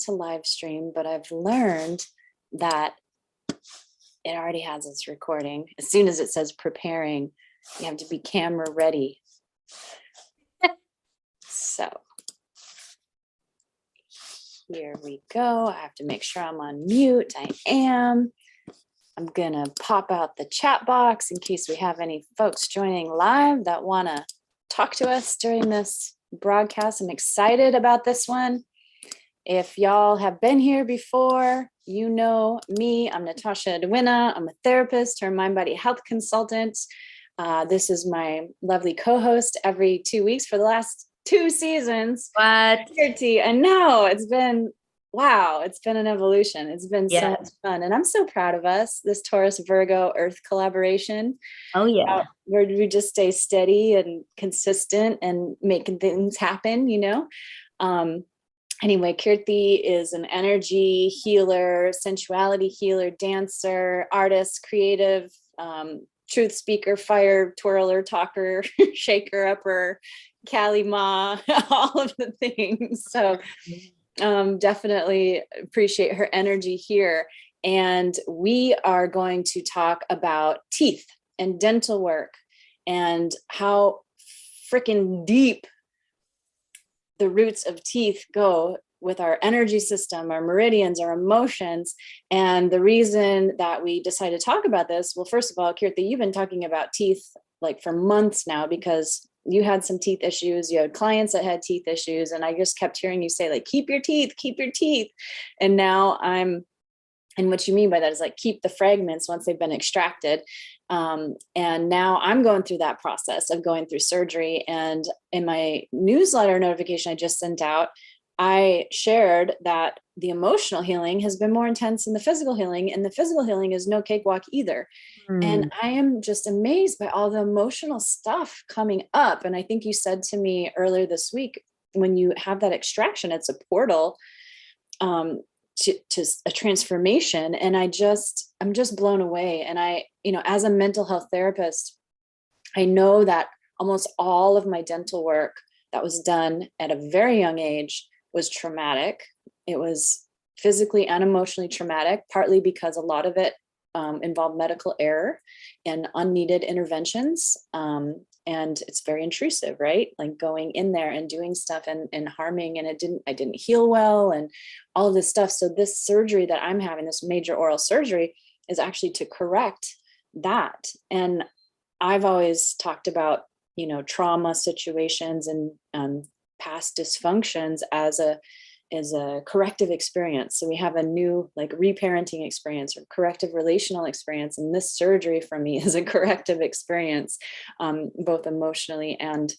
to live stream, but I've learned that it already has its recording. As soon as it says preparing, you have to be camera ready. So here we go. I have to make sure I'm on mute. I am. I'm gonna pop out the chat box in case we have any folks joining live that wanna talk to us during this broadcast. I'm excited about this one. If y'all have been here before, you know me. I'm Natasha Edwina. I'm a therapist, her mind body health consultant. This is my lovely co-host every 2 weeks for the last 2 seasons. What? Kirti, I know it's been, wow, it's been an evolution. It's been so much fun. And I'm so proud of us, this Taurus Virgo Earth collaboration. Oh yeah. Where we just stay steady and consistent and making things happen, you know? Anyway, Kirti is an energy healer, sensuality healer, dancer, artist, creative, truth speaker, fire twirler, talker, shaker upper, Kali Ma, all of the things. So definitely appreciate her energy here. And we are going to talk about teeth and dental work and how freaking deep the roots of teeth go with our energy system, our meridians, our emotions. And the reason that we decided to talk about this, well, first of all, Kirti, you've been talking about teeth like for months now because you had some teeth issues. You had clients that had teeth issues. And I just kept hearing you say like, keep your teeth, keep your teeth. And now and what you mean by that is like, keep the fragments once they've been extracted. And now I'm going through that process of going through surgery. And in my newsletter notification I just sent out, I shared that the emotional healing has been more intense than the physical healing, and the physical healing is no cakewalk either. And I am just amazed by all the emotional stuff coming up. And I think you said to me earlier this week, when you have that extraction, it's a portal to a transformation. And I'm just blown away. And I, as a mental health therapist, I know that almost all of my dental work that was done at a very young age was traumatic. It was physically and emotionally traumatic, partly because a lot of it involved medical error and unneeded interventions. And it's very intrusive, right? Like going in there and doing stuff and harming, and I didn't heal well and all of this stuff. So this surgery that I'm having, this major oral surgery, is actually to correct that. And I've always talked about, trauma situations and past dysfunctions as a corrective experience. So we have a new like reparenting experience or corrective relational experience. And this surgery for me is a corrective experience, both emotionally and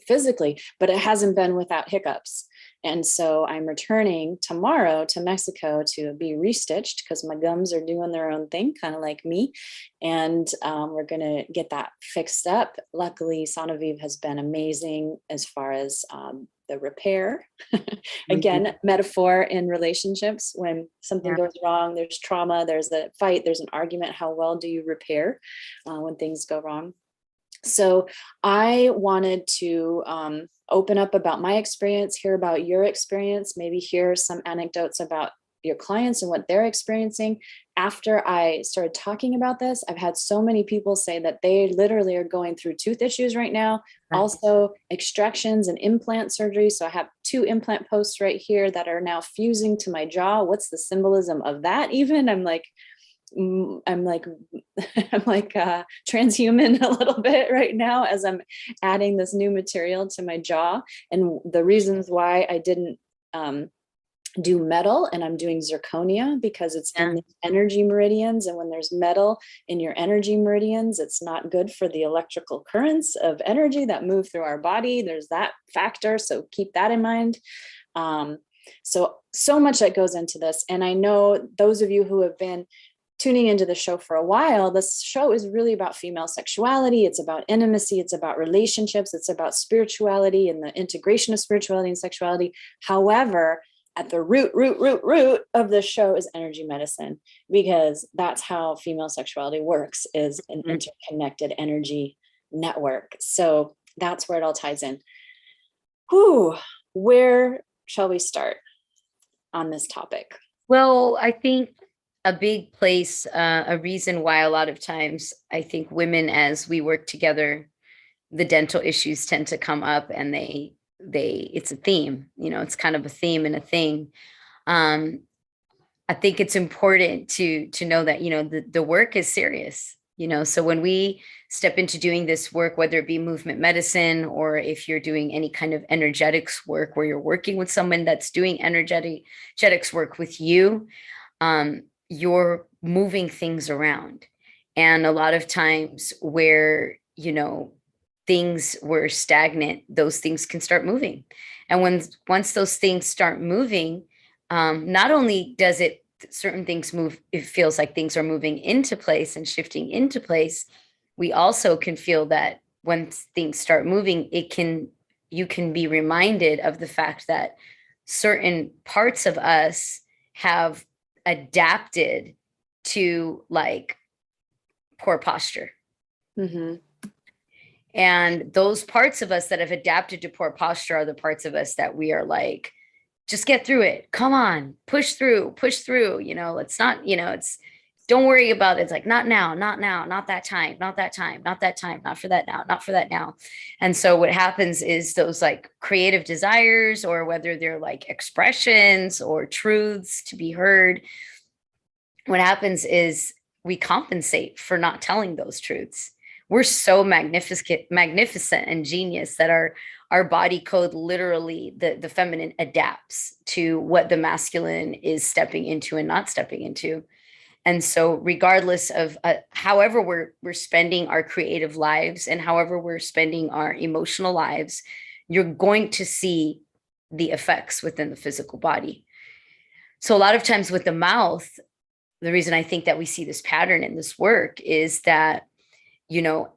physically, but it hasn't been without hiccups. And so I'm returning tomorrow to Mexico to be restitched because my gums are doing their own thing, kind of like me. And we're going to get that fixed up. Luckily, Sanoviv has been amazing as far as the repair. Again, metaphor in relationships. When something goes wrong, there's trauma, there's a fight, there's an argument. How well do you repair when things go wrong? So I wanted to open up about my experience, hear about your experience, maybe hear some anecdotes about your clients and what they're experiencing. After I started talking about this, I've had so many people say that they literally are going through tooth issues right now, also extractions and implant surgery. So I have 2 implant posts right here that are now fusing to my jaw. What's the symbolism of that even? I'm like transhuman a little bit right now as I'm adding this new material to my jaw. And the reasons why I didn't do metal and I'm doing zirconia because it's in the energy meridians. And when there's metal in your energy meridians, it's not good for the electrical currents of energy that move through our body. There's that factor. So keep that in mind. So much that goes into this. And I know those of you who have been tuning into the show for a while, this show is really about female sexuality. It's about intimacy. It's about relationships. It's about spirituality and the integration of spirituality and sexuality. However, at the root of the show is energy medicine, because that's how female sexuality works, is an interconnected energy network. So that's where it all ties in. Where shall we start? on this topic? Well, I think a big place, a reason why a lot of times I think women, as we work together, the dental issues tend to come up, and it's a theme, it's kind of a theme and a thing. Um, I think it's important to know that, the work is serious, so when we step into doing this work, whether it be movement medicine, or if you're doing any kind of energetics work where you're working with someone that's doing energetics work with you, you're moving things around. And a lot of times where, things were stagnant, those things can start moving. And once those things start moving, not only does certain things move, it feels like things are moving into place and shifting into place. We also can feel that when things start moving, you can be reminded of the fact that certain parts of us have adapted to like poor posture. Mm-hmm. And those parts of us that have adapted to poor posture are the parts of us that we are like, just get through it. Come on, push through, let's not, don't worry about it. It's like, not now, not now, not that time, not that time, not that time, not for that now, not for that now. And so what happens is those like creative desires, or whether they're like expressions or truths to be heard, what happens is we compensate for not telling those truths. We're so magnificent and genius that our body code, literally the feminine adapts to what the masculine is stepping into and not stepping into. And so regardless of however we're spending our creative lives and however we're spending our emotional lives, you're going to see the effects within the physical body. So a lot of times with the mouth, the reason I think that we see this pattern in this work is that,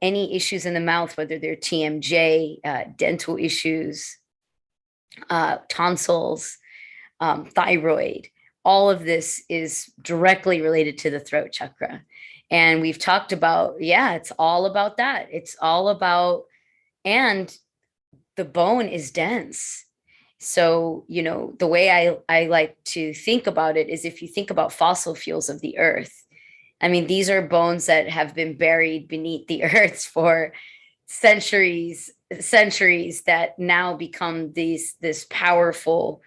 any issues in the mouth, whether they're TMJ, dental issues, tonsils, thyroid, all of this is directly related to the throat chakra. And we've talked about, it's all about that. It's all about, and the bone is dense. So, the way I like to think about it is, if you think about fossil fuels of the earth, I mean, these are bones that have been buried beneath the earth for centuries, that now become this powerful,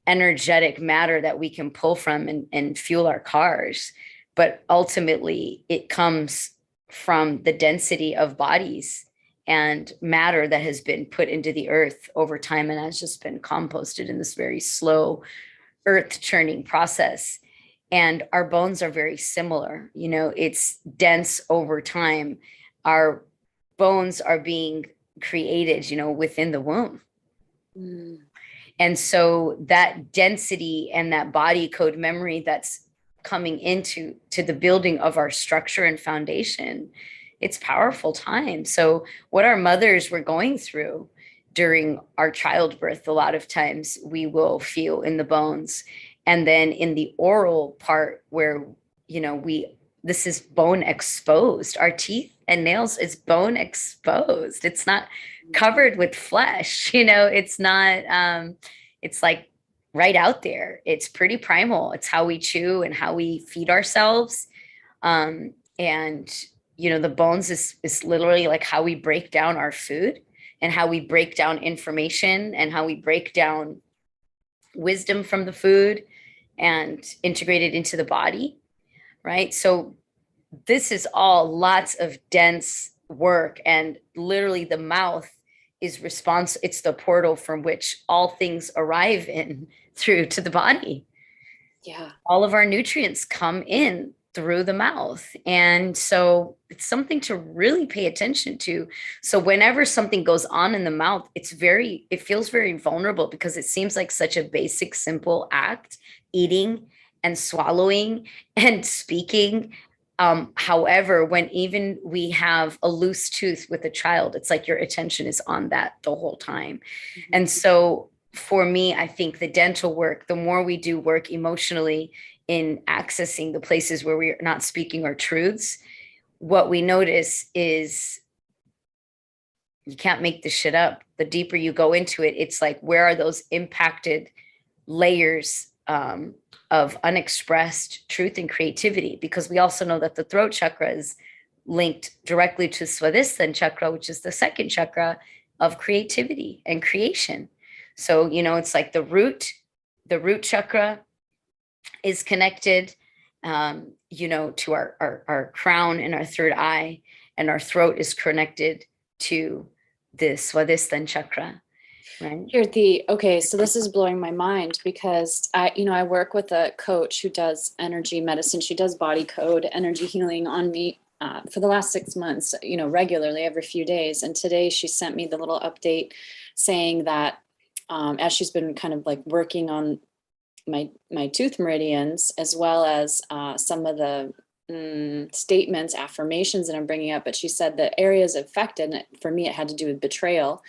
energetic matter that we can pull from and fuel our cars. But ultimately, it comes from the density of bodies and matter that has been put into the earth over time and has just been composted in this very slow earth churning process. And our bones are very similar. It's dense over time. Our bones are being created, within the womb. Mm. And so that density and that body code memory that's coming into the building of our structure and foundation, it's powerful time. So what our mothers were going through during our childbirth, a lot of times we will feel in the bones. And then in the oral part where, this is bone exposed, our teeth and nails is bone exposed. It's not covered with flesh, it's not, it's like right out there. It's pretty primal. It's how we chew and how we feed ourselves. And, the bones is literally like how we break down our food and how we break down information and how we break down wisdom from the food and integrate it into the body, right? So this is all lots of dense work, and literally the mouth is it's the portal from which all things arrive in through to the body. Yeah. All of our nutrients come in through the mouth. And so it's something to really pay attention to. So whenever something goes on in the mouth, it feels very vulnerable, because it seems like such a basic, simple act, eating and swallowing and speaking. However, when even we have a loose tooth with a child, it's like your attention is on that the whole time. Mm-hmm. And so for me, I think the dental work, the more we do work emotionally in accessing the places where we're not speaking our truths, what we notice is you can't make this shit up. The deeper you go into it, it's like, where are those impacted layers of unexpressed truth and creativity, because we also know that the throat chakra is linked directly to Srivastava chakra, which is the second chakra of creativity and creation. So, it's like the root chakra is connected, to our crown and our third eye, and our throat is connected to the Srivastava chakra. Right. Kirti, okay, so this is blowing my mind because I work with a coach who does energy medicine. She does body code, energy healing on me for the last 6 months, regularly every few days. And today she sent me the little update saying that as she's been kind of like working on my tooth meridians, as well as some of the statements, affirmations that I'm bringing up, but she said the areas affected, and for me, it had to do with betrayal.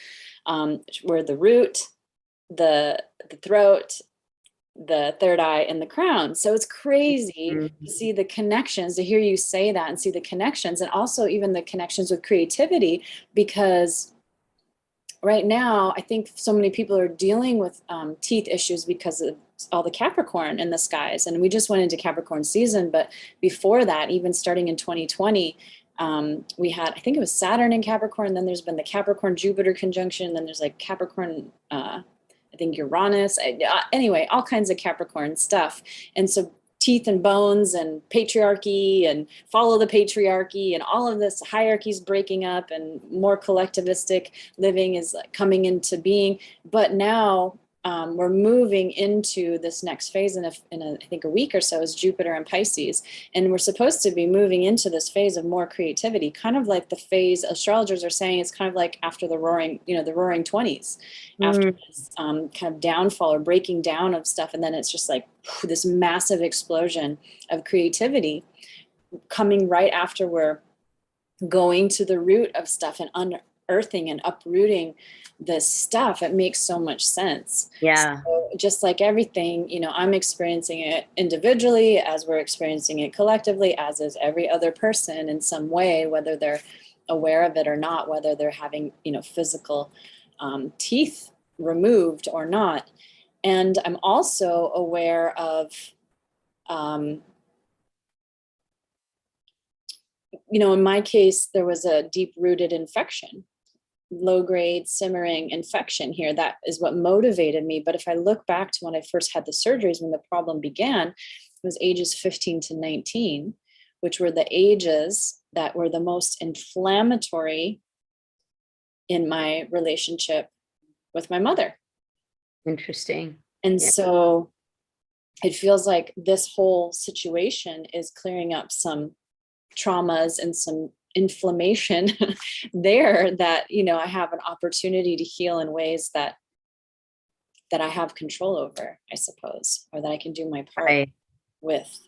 Were the root, the throat, the third eye, and the crown. So it's crazy to see the connections, to hear you say that and see the connections, and also even the connections with creativity, because right now, I think so many people are dealing with teeth issues because of all the Capricorn in the skies. And we just went into Capricorn season, but before that, even starting in 2020, we had, I think it was Saturn in Capricorn, then there's been the Capricorn Jupiter conjunction, then there's like Capricorn, I think Uranus, anyway, all kinds of Capricorn stuff. And so teeth and bones and patriarchy and follow the patriarchy and all of this hierarchies breaking up and more collectivistic living is like coming into being. But now we're moving into this next phase in I think a week or so is Jupiter and Pisces. And we're supposed to be moving into this phase of more creativity, kind of like the phase astrologers are saying it's kind of like after the roaring 20s, after this kind of downfall or breaking down of stuff. And then it's just like this massive explosion of creativity coming right after we're going to the root of stuff and unearthing and uprooting this stuff. It makes so much sense. Yeah. So just like everything, I'm experiencing it individually as we're experiencing it collectively, as is every other person in some way, whether they're aware of it or not, whether they're having, physical teeth removed or not. And I'm also aware of, in my case, there was a deep-rooted infection, low-grade simmering infection here. That is what motivated me. But if I look back to when I first had the surgeries, when the problem began, it was ages 15 to 19, which were the ages that were the most inflammatory in my relationship with my mother. Interesting. And so it feels like this whole situation is clearing up some traumas and some inflammation there that, I have an opportunity to heal in ways that I have control over, I suppose, or that I can do my part with.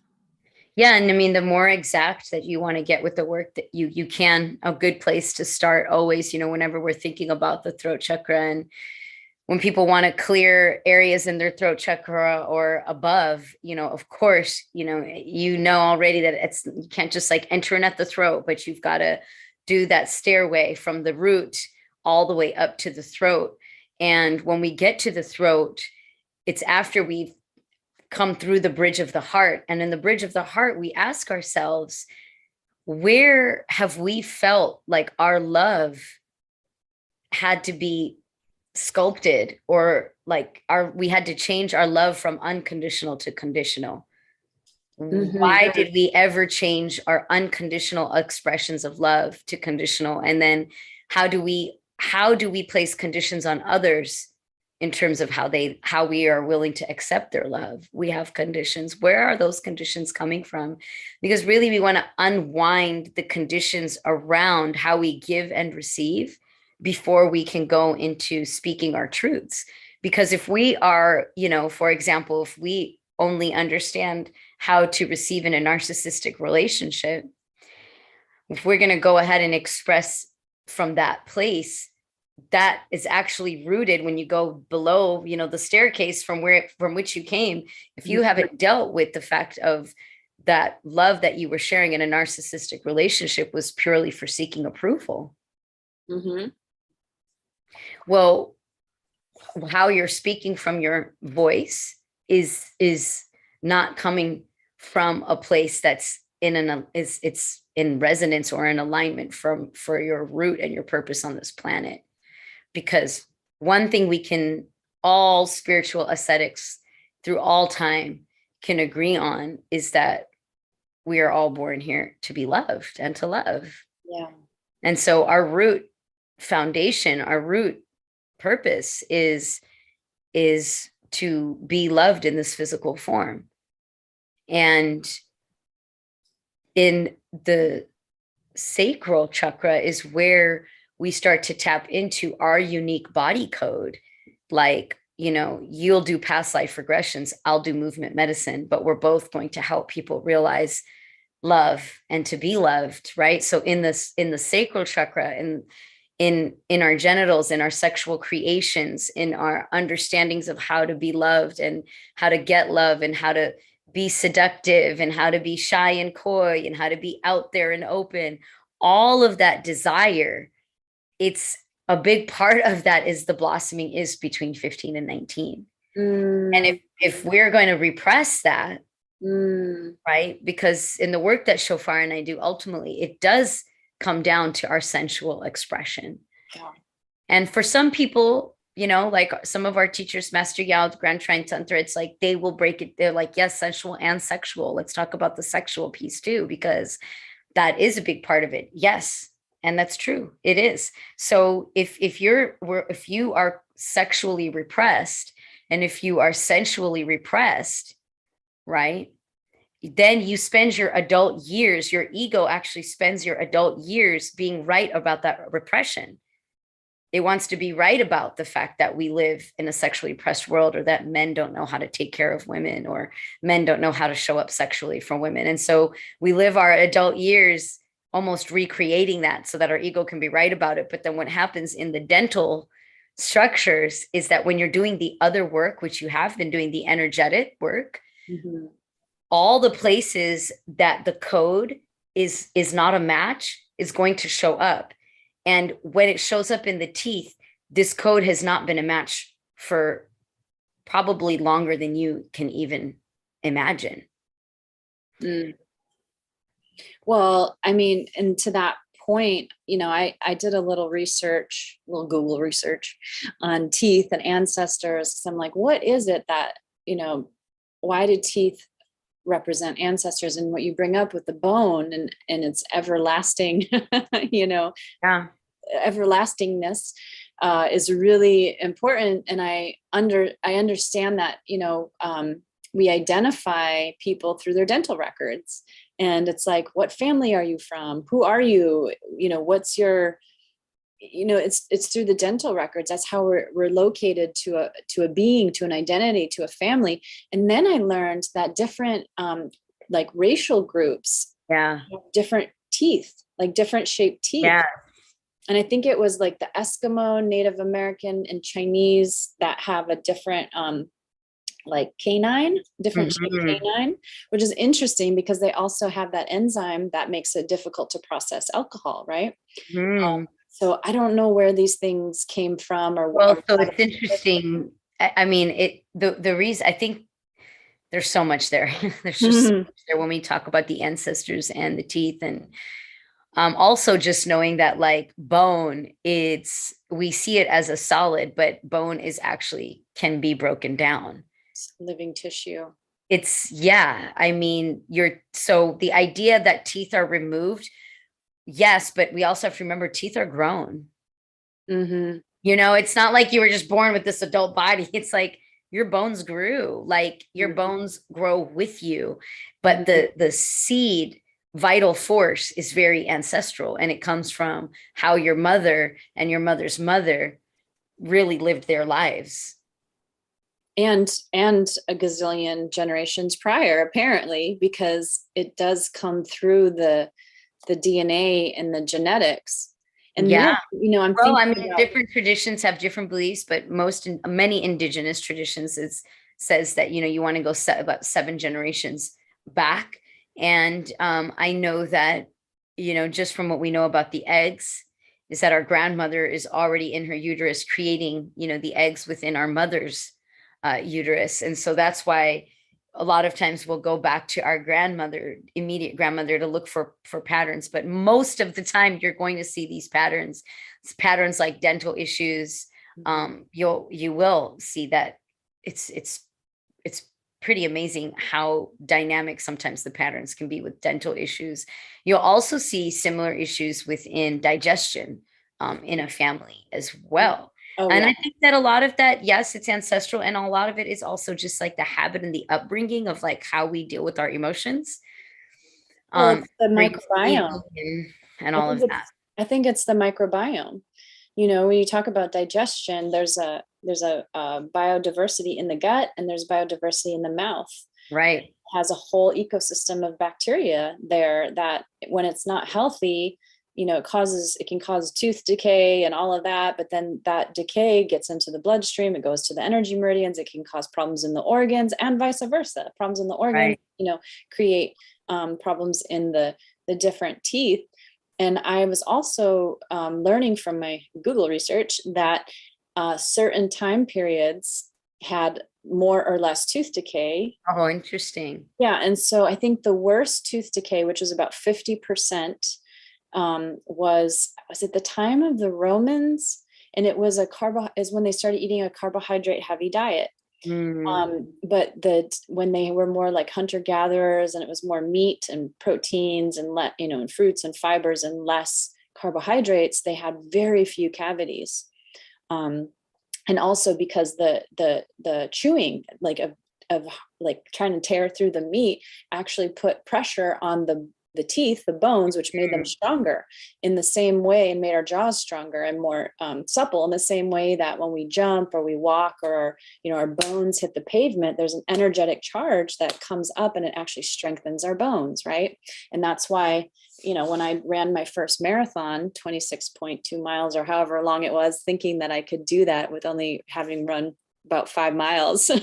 Yeah. And I mean, the more exact that you want to get with the work that you can, a good place to start always, whenever we're thinking about the throat chakra, and when people want to clear areas in their throat chakra or above, of course, already that you can't just like enter in at the throat, but you've got to do that stairway from the root all the way up to the throat. And when we get to the throat, it's after we've come through the bridge of the heart. And in the bridge of the heart, we ask ourselves, where have we felt like our love had to be sculpted, or like we had to change our love from unconditional to conditional? Why did we ever change our unconditional expressions of love to conditional? And then how do we place conditions on others in terms of how we are willing to accept their love? We have conditions. Where are those conditions coming from? Because really we want to unwind the conditions around how we give and receive before we can go into speaking our truths. Because if we are, for example, if we only understand how to receive in a narcissistic relationship, if we're going to go ahead and express from that place, that is actually rooted when you go below, the staircase from which you came. If you haven't dealt with the fact of that love that you were sharing in a narcissistic relationship was purely for seeking approval. Mm-hmm. Well, how you're speaking from your voice is not coming from a place that's it's in resonance or in alignment for your root and your purpose on this planet. Because one thing we can, all spiritual ascetics through all time can agree on, is that we are all born here to be loved and to love. Yeah. And so our root foundation, our root purpose is to be loved in this physical form. And in the sacral chakra is where we start to tap into our unique body code. Like, you know, you'll do past life regressions, I'll do movement medicine, but we're both going to help people realize love and to be loved, right? So in the sacral chakra, in our genitals, in our sexual creations, in our understandings of how to be loved and how to get love and how to be seductive and how to be shy and coy and how to be out there and open, all of that desire, it's a big part of that is the blossoming is between 15 and 19. And if we're going to repress that, right? Because in the work that Shofar and I do, ultimately, it does come down to our sensual expression. Yeah. And for some people, you know, like some of our teachers, Master Yao, Grand Trine Tantra, it's like they will break it. They're like, yes, sensual and sexual. Let's talk about the sexual piece too, because that is a big part of it. Yes. And that's true. It is. So if you are sexually repressed and if you are sensually repressed, right, then you spend your adult years, your ego actually spends your adult years being right about that repression. It wants to be right about the fact that we live in a sexually repressed world, or that men don't know how to take care of women, or men don't know how to show up sexually for women. And so we live our adult years almost recreating that so that our ego can be right about it. But then what happens in the dental structures is that when you're doing the other work, which you have been doing, the energetic work, all the places that the code is not a match is going to show up. And when it shows up in the teeth, this code has not been a match for probably longer than you can even imagine. Well, I mean, and to that point, you know, I did a little Google research on teeth and ancestors. So I'm like, what is it that, you know, why did teeth represent ancestors? And what you bring up with the bone and its everlasting, you know, everlastingness is really important. And I understand that, you know, we identify people through their dental records. And it's like, what family are you from? Who are you? You know, what's your, you know, it's through the dental records. That's how we're located to a being, to an identity, to a family. And then I learned that different like racial groups have different teeth, like different shaped teeth. Yeah. And I think it was like the Eskimo, Native American, and Chinese that have a different like canine, different shaped canine, which is interesting because they also have that enzyme that makes it difficult to process alcohol, right? So I don't know where these things came from or well, so it's interesting. I mean, the reason, I think there's so much there. There's just so much there when we talk about the ancestors and the teeth. And also just knowing that like bone, we see it as a solid, but bone is actually can be broken down. Living tissue. I mean, so the idea that teeth are removed, yes, but we also have to remember teeth are grown. You know, it's not like you were just born with this adult body. It's like your bones grew, like your bones grow with you. But the seed vital force is very ancestral, and it comes from how your mother and your mother's mother really lived their lives. And a gazillion generations prior, apparently, because it does come through the DNA and the genetics. And then, you know, I mean, different traditions have different beliefs, but many indigenous traditions says that, you know, you want to go about 7 generations back. And I know that, you know, just from what we know about the eggs, is that our grandmother is already in her uterus creating, you know, the eggs within our mother's uterus. And so that's why a lot of times we'll go back to our grandmother, immediate grandmother, to look for patterns. But most of the time you're going to see these patterns like dental issues. You will see that it's pretty amazing how dynamic sometimes the patterns can be with dental issues. You'll also see similar issues within digestion in a family as well. Oh, And yeah. I think that a lot of that, yes, it's ancestral. And a lot of it is also just like the habit and the upbringing of like how we deal with our emotions. Well, it's the microbiome. And all of that. I think it's the microbiome. You know, when you talk about digestion, there's a biodiversity in the gut, and there's biodiversity in the mouth. Right. It has a whole ecosystem of bacteria there that when it's not healthy, you know, it can cause tooth decay and all of that. But then that decay gets into the bloodstream, it goes to the energy meridians, it can cause problems in the organs, and vice versa. Problems in the organs, Right. you know, create problems in the different teeth. And I was also learning from my Google research that certain time periods had more or less tooth decay. Oh, interesting. Yeah. And so I think the worst tooth decay, which was about 50%, was at the time of the Romans. And it was is when they started eating a carbohydrate heavy diet. But when they were more like hunter gatherers, and it was more meat and proteins and and fruits and fibers and less carbohydrates, they had very few cavities. And also because the chewing, like of like trying to tear through the meat, actually put pressure on the teeth, the bones, which made them stronger in the same way, and made our jaws stronger and more supple in the same way that when we jump or we walk, or, you know, our bones hit the pavement, there's an energetic charge that comes up and it actually strengthens our bones. Right. And that's why, you know, when I ran my first marathon, 26.2 miles or however long it was, thinking that I could do that with only having run about 5 miles in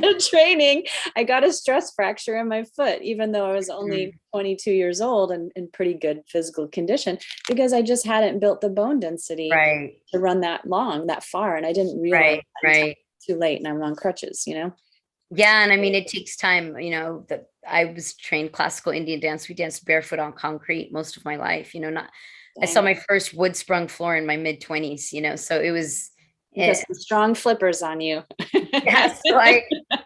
the training, I got a stress fracture in my foot, even though I was only 22 years old and in pretty good physical condition, because I just hadn't built the bone density to run that far. And I didn't realize too late, and I'm on crutches, you know? Yeah. And I mean, it takes time, you know, that I was trained classical Indian dance. We danced barefoot on concrete most of my life, you know, I saw my first wood sprung floor in my mid-20s, you know, so it was, you got some strong flippers on you. Yeah, so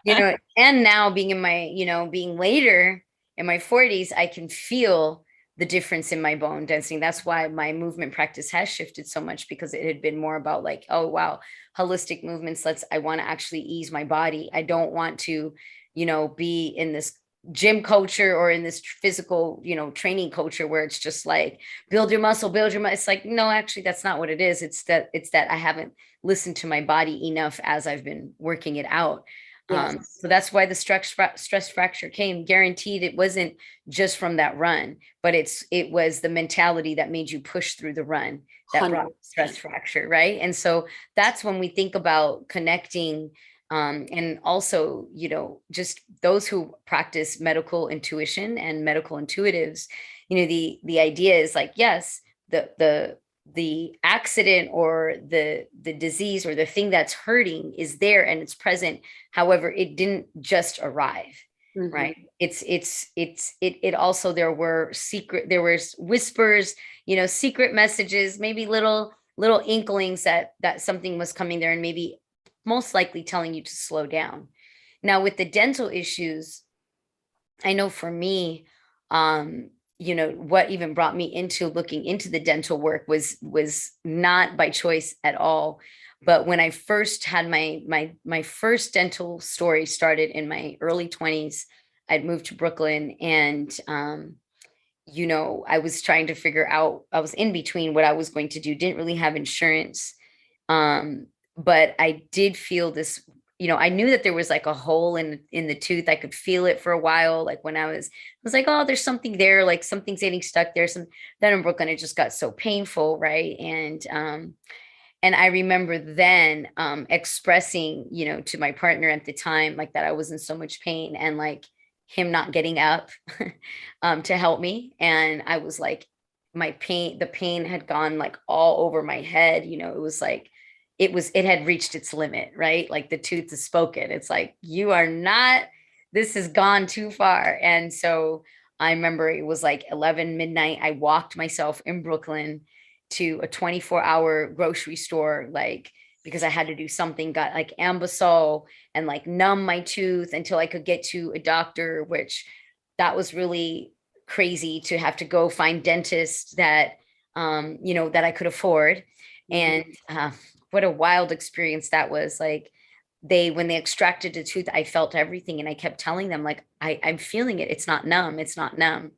you know, and now being in my, you know, being later in my 40s, I can feel the difference in my bone density. That's why my movement practice has shifted so much, because it had been more about like, oh, wow, holistic movements. I want to actually ease my body. I don't want to, you know, be in this gym culture or in this physical, you know, training culture where it's just like build your muscle. It's like, no, actually, that's not what it is. It's that I haven't listened to my body enough as I've been working it out. Yes. So that's why the stress fracture came. Guaranteed it wasn't just from that run, but it was the mentality that made you push through the run that brought stress fracture, right? And so that's when we think about connecting. And also, you know, just those who practice medical intuition and medical intuitives, you know, the idea is like, yes, the accident or the disease or the thing that's hurting is there and it's present. However, it didn't just arrive. Right. It also, there were whispers, you know, secret messages, maybe little inklings that something was coming there, and maybe most likely telling you to slow down. Now, with the dental issues, I know for me, you know, what even brought me into looking into the dental work was not by choice at all. But when I first had my first dental story started in my early 20s, I'd moved to Brooklyn, and you know, I was trying to figure out, I was in between what I was going to do, didn't really have insurance. But I did feel this, you know, I knew that there was like a hole in the tooth. I could feel it for a while. Like when I was like, oh, there's something there, like something's getting stuck there. Then in Brooklyn, it just got so painful. Right. And I remember then expressing, you know, to my partner at the time, like that I was in so much pain, and like him not getting up to help me. And I was like, the pain had gone like all over my head. You know, it was like, it had reached its limit, right? Like the tooth is spoken. It's like, you are not, this has gone too far. And so I remember it was like 11 midnight. I walked myself in Brooklyn to a 24-hour grocery store, like, because I had to do something, got like Ambisol and like numb my tooth until I could get to a doctor, which that was really crazy to have to go find dentists that, that I could afford. And what a wild experience that was. Like, when they extracted the tooth, I felt everything. And I kept telling them, like, I'm feeling it. It's not numb. It's not numb.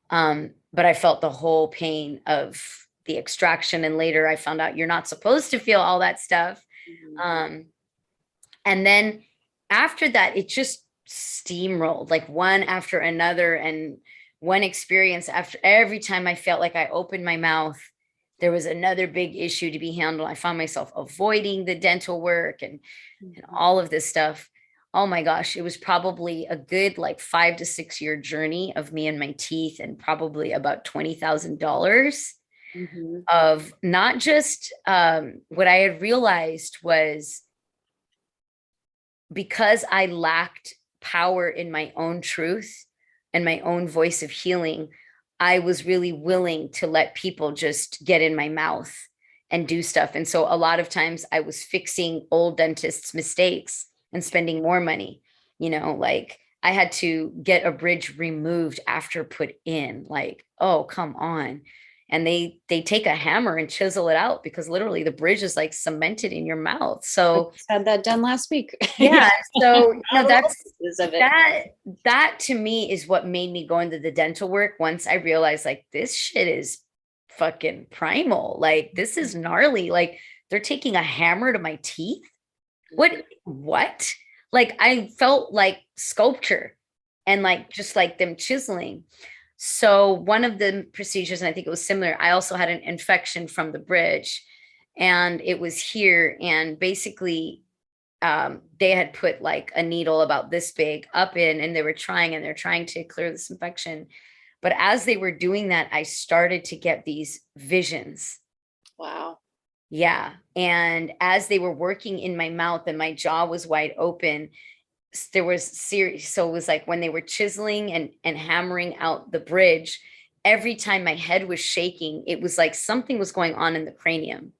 But I felt the whole pain of the extraction. And later I found out you're not supposed to feel all that stuff. And then after that, it just steamrolled, like one after another. And one experience after, every time I felt like I opened my mouth, there was another big issue to be handled. I found myself avoiding the dental work and all of this stuff. Oh my gosh, it was probably a good like 5 to 6 year journey of me and my teeth, and probably about $20,000 of not just what I had realized was, because I lacked power in my own truth and my own voice of healing, I was really willing to let people just get in my mouth and do stuff. And so a lot of times I was fixing old dentists' mistakes and spending more money, like I had to get a bridge removed after put in, like, oh, come on. And they take a hammer and chisel it out, because literally the bridge is like cemented in your mouth. So I just had that done last week. yeah. So that to me is what made me go into the dental work. Once I realized, like, this shit is fucking primal. Like, this is gnarly. Like, they're taking a hammer to my teeth. What? Like, I felt like sculpture and like, just like them chiseling. So one of the procedures, and I think it was similar, I also had an infection from the bridge, and it was here. And basically, they had put like a needle about this big up in, and they're trying to clear this infection. But as they were doing that, I started to get these visions. Wow. Yeah. And as they were working in my mouth and my jaw was wide open, there was series. So it was like when they were chiseling and hammering out the bridge, every time my head was shaking, it was like something was going on in the cranium.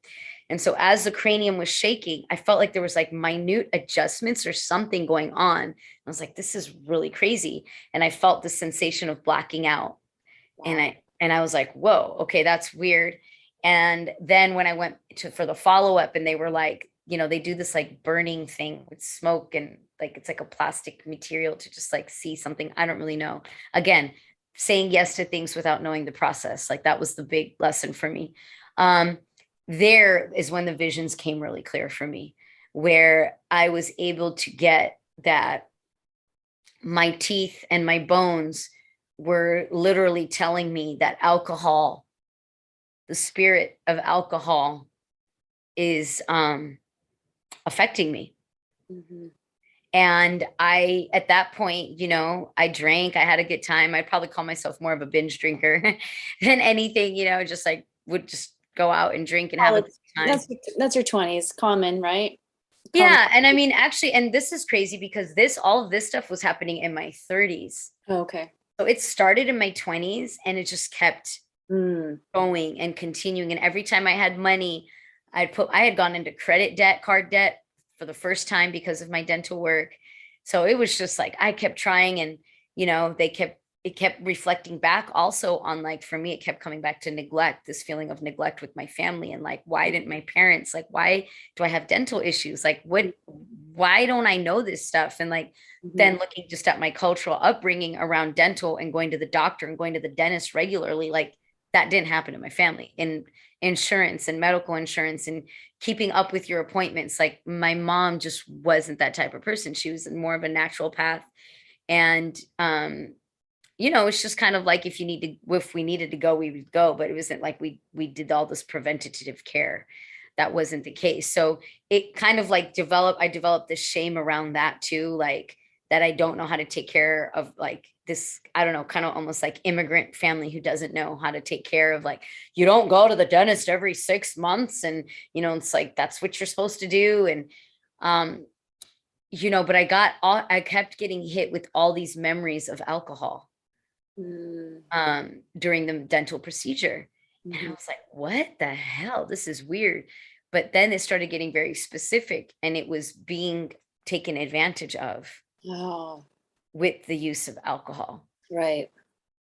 And so as the cranium was shaking, I felt like there was like minute adjustments or something going on. I was like, this is really crazy. And I felt the sensation of blacking out. Wow. And I was like, whoa, okay, that's weird. And then when I went for the follow-up, and they were like, they do this like burning thing with smoke, and like, it's like a plastic material to just like see something. I don't really know. Again, saying yes to things without knowing the process. Like, that was the big lesson for me. There is when the visions came really clear for me, where I was able to get that my teeth and my bones were literally telling me that alcohol, the spirit of alcohol, is affecting me. And I, at that point, I drank, I had a good time. I'd probably call myself more of a binge drinker than anything, just like would just go out and drink and have a good time. That's your 20s, common, right? Yeah. And I mean, actually, and this is crazy because all of this stuff was happening in my 30s. Oh, okay. So it started in my 20s, and it just kept going and continuing. And every time I had money, I had gone into card debt for the first time because of my dental work. So it was just like, I kept trying, and, it kept reflecting back also on, like, for me, it kept coming back to neglect, this feeling of neglect with my family. And like, why didn't my parents, like, why do I have dental issues? Like, why don't I know this stuff? And like, then looking just at my cultural upbringing around dental and going to the doctor and going to the dentist regularly, like, that didn't happen in my family. And insurance and medical insurance and keeping up with your appointments. Like, my mom just wasn't that type of person. She was more of a natural path. And, it's just kind of like, if we needed to go, we would go, but it wasn't like we did all this preventative care. That wasn't the case. So it kind of like I developed this shame around that too. Like, that I don't know how to take care of like this, I don't know, kind of almost like immigrant family who doesn't know how to take care of like, you don't go to the dentist every 6 months. And, it's like, that's what you're supposed to do. And, but I kept getting hit with all these memories of alcohol during the dental procedure. And I was like, what the hell? This is weird. But then it started getting very specific, and it was being taken advantage of with the use of alcohol. Right.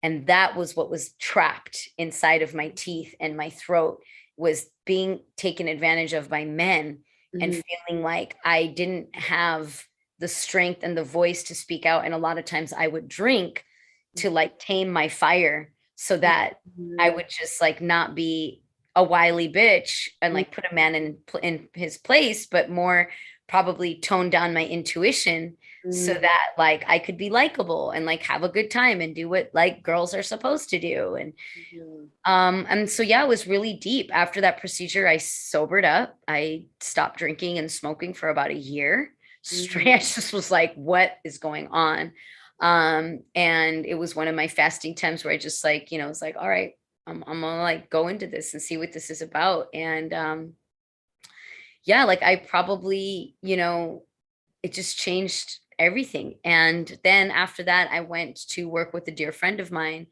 And that was what was trapped inside of my teeth and my throat, was being taken advantage of by men and feeling like I didn't have the strength and the voice to speak out. And a lot of times I would drink to like tame my fire so that I would just like not be a wily bitch and like put a man in his place, but more probably tone down my intuition so that like I could be likable and like have a good time and do what like girls are supposed to do. And so yeah, it was really deep. After that procedure, I sobered up. I stopped drinking and smoking for about a year straight. I just was like, what is going on? And it was one of my fasting times where I just like, was like, all right, I'm gonna like go into this and see what this is about. And yeah, like I probably, it just changed everything. And then after that, I went to work with a dear friend of mine,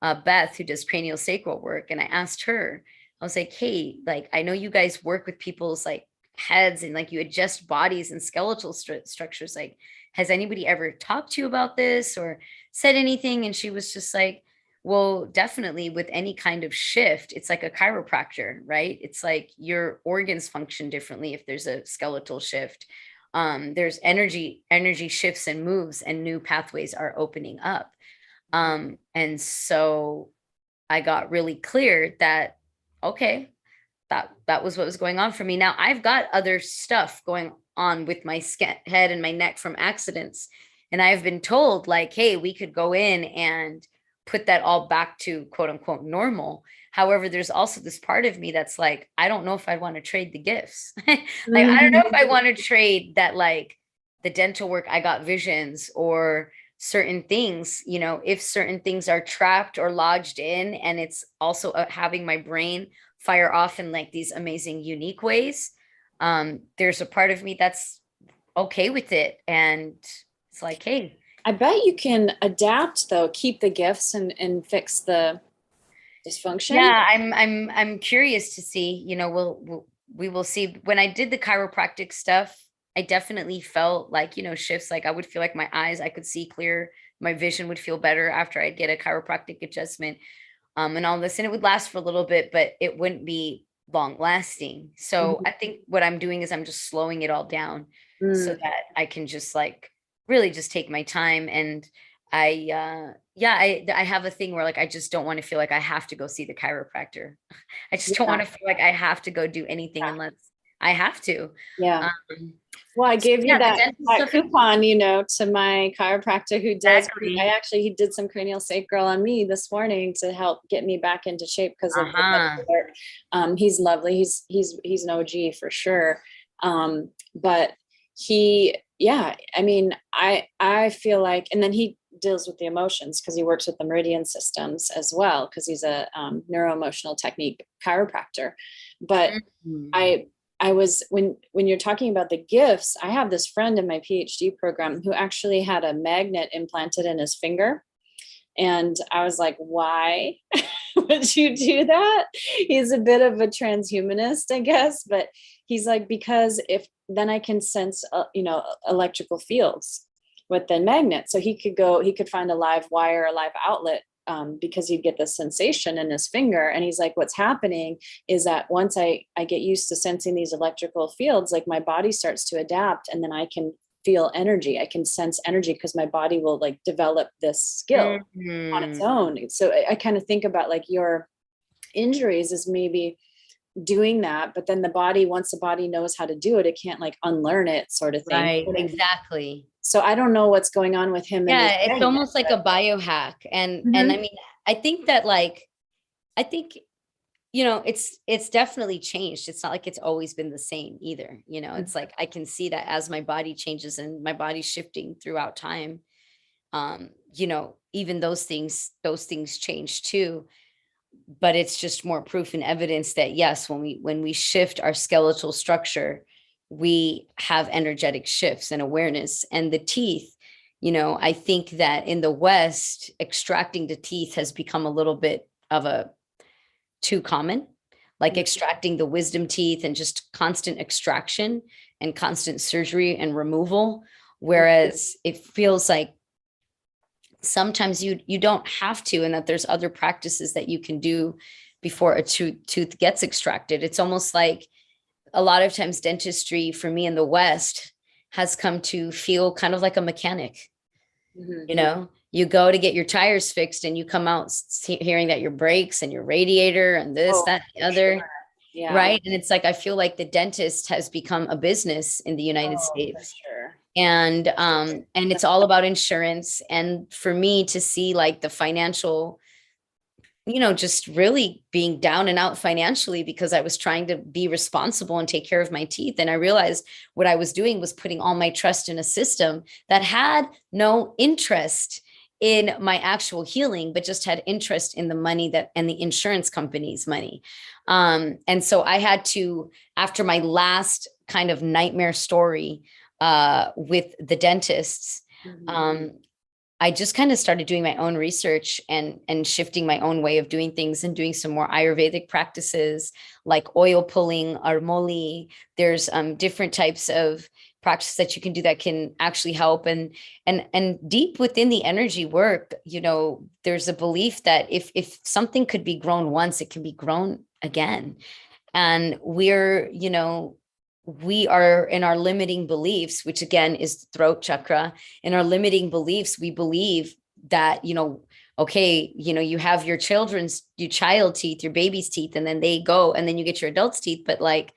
Beth, who does cranial sacral work. And I asked her, I was like, hey, like, I know you guys work with people's like heads and like you adjust bodies and skeletal structures. Like, has anybody ever talked to you about this or said anything? And she was just like, well, definitely with any kind of shift, it's like a chiropractor, right? It's like your organs function differently if there's a skeletal shift. There's energy shifts and moves, and new pathways are opening up. And so I got really clear that, okay, that was what was going on for me. Now I've got other stuff going on with my head and my neck from accidents. And I've been told like, hey, we could go in and put that all back to quote unquote normal. However, there's also this part of me that's like, I don't know if I want to trade the gifts. Like, I don't know if I want to trade that, like the dental work, I got visions or certain things, if certain things are trapped or lodged in, and it's also having my brain fire off in like these amazing, unique ways. There's a part of me that's okay with it. And it's like, hey, I bet you can adapt though, keep the gifts and fix the dysfunction. Yeah, I'm curious to see, we will see. When I did the chiropractic stuff, I definitely felt like, shifts. Like I would feel like my eyes, I could see clear, my vision would feel better after I'd get a chiropractic adjustment, and all this. And it would last for a little bit, but it wouldn't be long lasting. So I think what I'm doing is I'm just slowing it all down so that I can just like really just take my time. And I have a thing where like I just don't want to feel like I have to go see the chiropractor. I just don't want to feel like I have to go do anything unless I have to. Yeah. Well, I gave you that coupon, to my chiropractor who does. Exactly. He did some cranial sacral on me this morning to help get me back into shape because of the work. He's lovely. He's an OG for sure. But I feel like, and then he deals with the emotions because he works with the meridian systems as well, because he's a neuro-emotional technique chiropractor. But I was, when you're talking about the gifts, I have this friend in my PhD program who actually had a magnet implanted in his finger. And I was like, why would you do that? He's a bit of a transhumanist, I guess, but he's like, because if then I can sense, electrical fields with the magnet. So he could find a live wire, a live outlet, because he'd get the sensation in his finger. And he's like, what's happening is that once I get used to sensing these electrical fields, like my body starts to adapt, and then I can feel energy. I can sense energy because my body will like develop this skill on its own. So I kind of think about like your injuries as maybe doing that, but then once the body knows how to do it, it can't like unlearn it, sort of thing. Right, exactly. So I don't know what's going on with him. Yeah, it's almost like a biohack. And I mean, I think that like, it's definitely changed. It's not like it's always been the same either. It's like, I can see that as my body changes and my body's shifting throughout time. Even those things change too. But it's just more proof and evidence that yes, when we shift our skeletal structure, we have energetic shifts and awareness. And the teeth, I think that in the West, extracting the teeth has become a little bit of a too common, like extracting the wisdom teeth and just constant extraction and constant surgery and removal. Whereas it feels like sometimes you don't have to, and that there's other practices that you can do before a tooth gets extracted. It's almost like a lot of times dentistry for me in the West has come to feel kind of like a mechanic. You go to get your tires fixed and you come out hearing that your brakes and your radiator and this, that, the other. Sure. Yeah. Right. And it's like, I feel like the dentist has become a business in the United States. For sure. And it's all about insurance. And for me to see like the financial, just really being down and out financially because I was trying to be responsible and take care of my teeth. And I realized what I was doing was putting all my trust in a system that had no interest in my actual healing, but just had interest in the money and the insurance company's money. And so I had to, after my last kind of nightmare story with the dentists, I just kind of started doing my own research and shifting my own way of doing things and doing some more Ayurvedic practices like oil pulling, armoli. There's different types of practices that you can do that can actually help. And deep within the energy work, there's a belief that if something could be grown once, it can be grown again. And we are in our limiting beliefs, which again is throat chakra. In our limiting beliefs, we believe that, okay, you have your child teeth, your baby's teeth, and then they go, and then you get your adult's teeth. But like,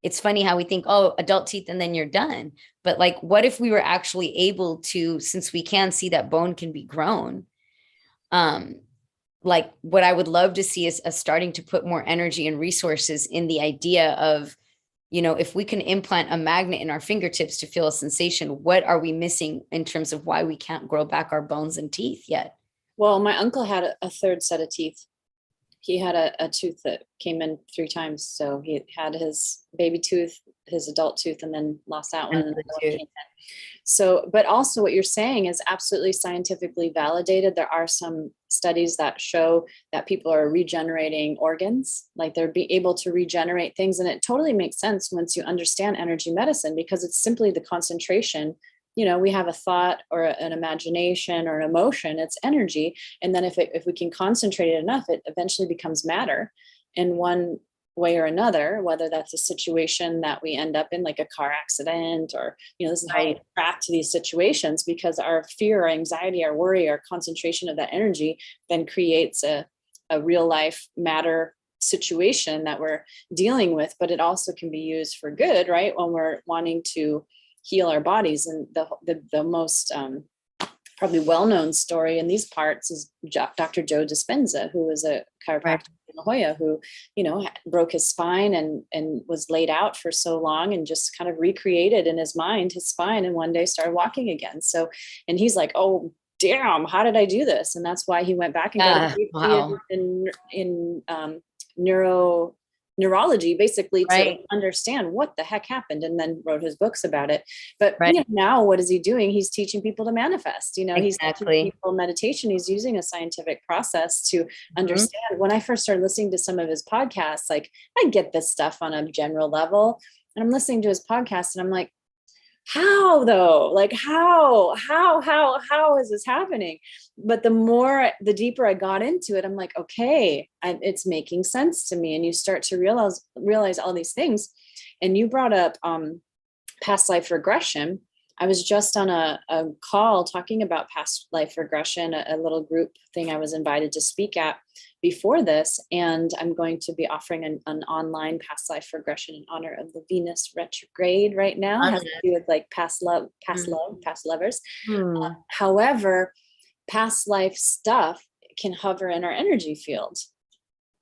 it's funny how we think, oh, adult teeth, and then you're done. But like, what if we were actually able to, since we can see that bone can be grown, like what I would love to see is us starting to put more energy and resources in the idea of, if we can implant a magnet in our fingertips to feel a sensation, what are we missing in terms of why we can't grow back our bones and teeth yet? Well, my uncle had a third set of teeth. He had a tooth that came in 3 times. So he had his baby tooth, his adult tooth, and then lost that one. And the one came in. So, but also what you're saying is absolutely scientifically validated. There are some studies that show that people are regenerating organs, like they're able to regenerate things. And it totally makes sense once you understand energy medicine, because it's simply the concentration. We have a thought or an imagination or an emotion, it's energy. And then if we can concentrate it enough, it eventually becomes matter in one way or another, whether that's a situation that we end up in, like a car accident, or, this is how we attract to these situations, because our fear, our anxiety, our worry, our concentration of that energy then creates a real life matter situation that we're dealing with. But it also can be used for good, right? When we're wanting to heal our bodies. And the most probably well-known story in these parts is Dr. Joe Dispenza, who was a chiropractor in La Jolla, who, broke his spine and was laid out for so long, and just kind of recreated in his mind his spine, and one day started walking again. So, and he's like, oh, damn, how did I do this? And that's why he went back and got a PhD in neurology, basically, to understand what the heck happened, and then wrote his books about it. But now what is he doing? He's teaching people to manifest. He's teaching people meditation. He's using a scientific process to understand. When I first started listening to some of his podcasts, like, I get this stuff on a general level, and I'm listening to his podcast and I'm like, how though? Like, how is this happening? But the deeper I got into it, I'm like, okay, it's making sense to me. And you start to realize all these things. And you brought up past life regression. I was just on a call talking about past life regression, a little group thing I was invited to speak at before this. And I'm going to be offering an online past life regression in honor of the Venus retrograde right now. It has to do with like past lovers. However, past life stuff can hover in our energy field.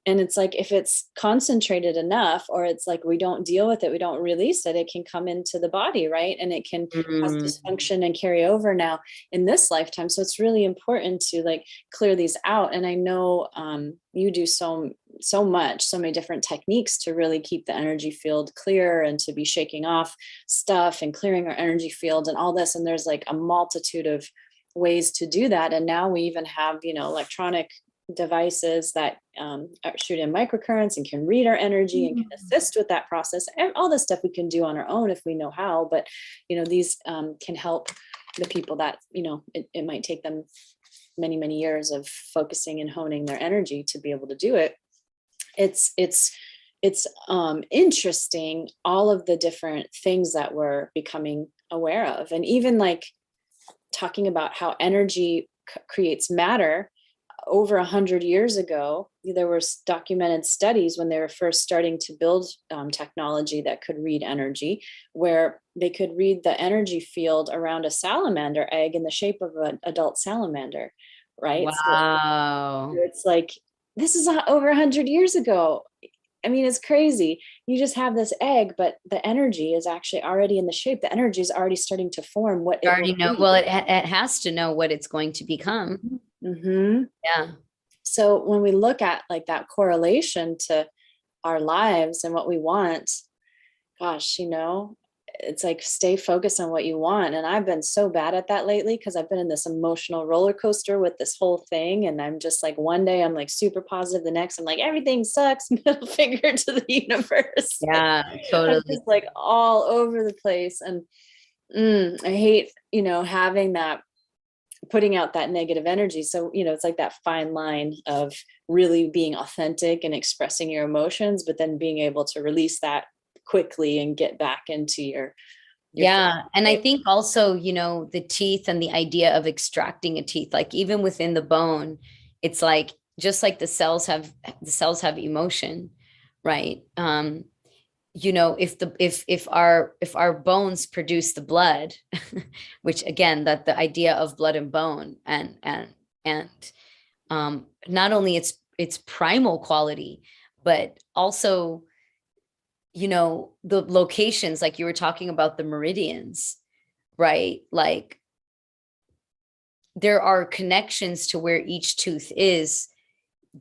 And it's like, if it's concentrated enough, or it's like, we don't deal with it, we don't release it, it can come into the body, right? And it can cause dysfunction and carry over now in this lifetime. So it's really important to like clear these out. And I know you do so many different techniques to really keep the energy field clear, and to be shaking off stuff and clearing our energy field and all this. And there's like a multitude of ways to do that. And now we even have, electronic devices that shoot in microcurrents and can read our energy and can assist with that process, and all this stuff we can do on our own if we know how. But these can help the people that it might take them many years of focusing and honing their energy to be able to do it. It's interesting, all of the different things that we're becoming aware of, and even like talking about how energy creates matter. Over 100 years ago, there were documented studies when they were first starting to build technology that could read energy, where they could read the energy field around a salamander egg in the shape of an adult salamander, right? Wow. So it's like, this is over 100 years ago. I mean, it's crazy. You just have this egg, but the energy is actually already in the shape. The energy is already starting to form what You it already will know. be. Well, it has to know what it's going to become. Mm-hmm. Yeah. So when we look at like that correlation to our lives and what we want, gosh, it's like, stay focused on what you want. And I've been so bad at that lately, because I've been in this emotional roller coaster with this whole thing. And I'm just like, one day I'm like super positive, the next I'm like, everything sucks, middle finger to the universe. Yeah, totally. I'm just like all over the place. And I hate, having that, putting out that negative energy. So, it's like that fine line of really being authentic and expressing your emotions, but then being able to release that quickly and get back into your yeah. And I think also, the teeth and the idea of extracting a teeth, like even within the bone, it's like, just like the cells have emotion, right? If our bones produce the blood, which again, that the idea of blood and bone, and not only its primal quality, but also the locations, like you were talking about the meridians, right? Like there are connections to where each tooth is,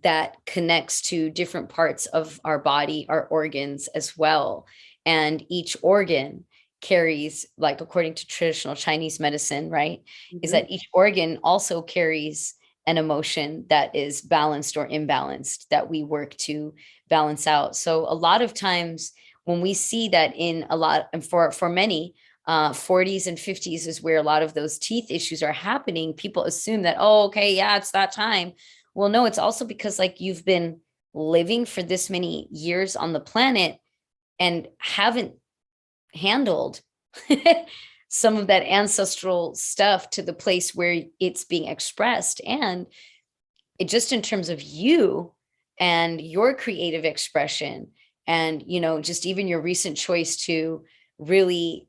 that connects to different parts of our body, our organs as well. And each organ carries, like according to traditional Chinese medicine, right, is that each organ also carries an emotion that is balanced or imbalanced, that we work to balance out. So a lot of times when we see that in a lot, and for many, 40s and 50s is where a lot of those teeth issues are happening, people assume that, oh, okay, yeah, it's that time. Well, no, it's also because like you've been living for this many years on the planet and haven't handled some of that ancestral stuff to the place where it's being expressed. And it just, in terms of you and your creative expression, and just even your recent choice to really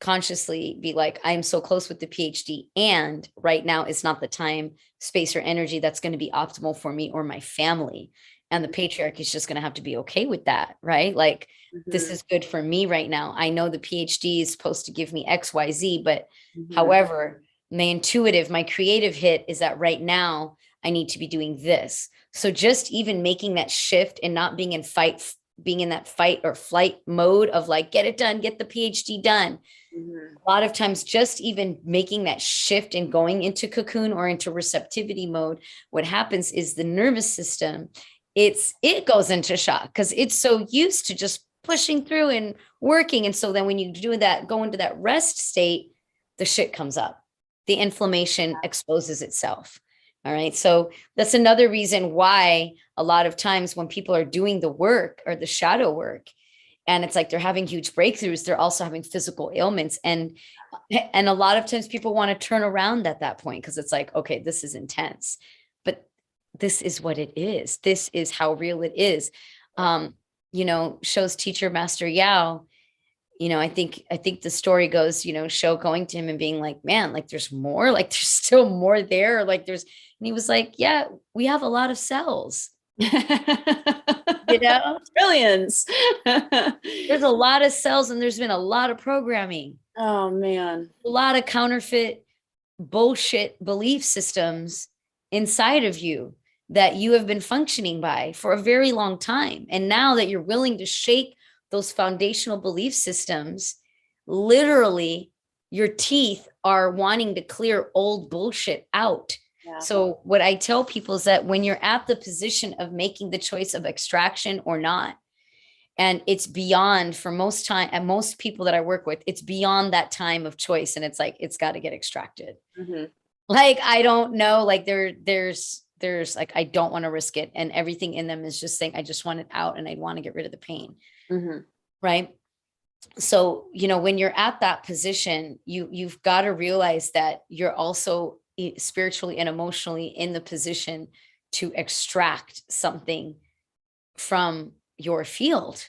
consciously be like, I'm so close with the PhD, and right now is not the time, space, or energy that's going to be optimal for me or my family. And the patriarchy is just going to have to be okay with that, right? Like, this is good for me right now. I know the PhD is supposed to give me XYZ, but however, my creative hit is that right now I need to be doing this. So just even making that shift and not being in that fight or flight mode of like, get it done, get the PhD done. A lot of times, just even making that shift and going into cocoon or into receptivity mode, what happens is the nervous system, it goes into shock because it's so used to just pushing through and working. And so then when you do that, go into that rest state, the shit comes up. The inflammation exposes itself. All right. So that's another reason why a lot of times when people are doing the work or the shadow work, and it's like they're having huge breakthroughs, they're also having physical ailments. And a lot of times people want to turn around at that point because it's like, okay, this is intense, but this is what it is. This is how real it is. Show's teacher, Master Yao, I think the story goes, Show going to him and being like, man, like there's more, like there's still more there. Like and he was like, yeah, we have a lot of cells. You know, Trillions. there's a lot of cells and there's been a lot of programming, Oh man. a lot of counterfeit bullshit belief systems inside of you that you have been functioning by for a very long time. And now that you're willing to shake those foundational belief systems, literally your teeth are wanting to clear old bullshit out. Yeah. So what I tell people is that when you're at the position of making the choice of extraction or not, and it's beyond, for most time, and most people that I work with, it's beyond that time of choice. And it's like, it's got to get extracted. Mm-hmm. Like, I don't know, like there's like, I don't want to risk it. And everything in them is just saying, I just want it out and I want to get rid of the pain. Mm-hmm. Right. So, you know, when you're at that position, you've got to realize that you're also spiritually and emotionally in the position to extract something from your field.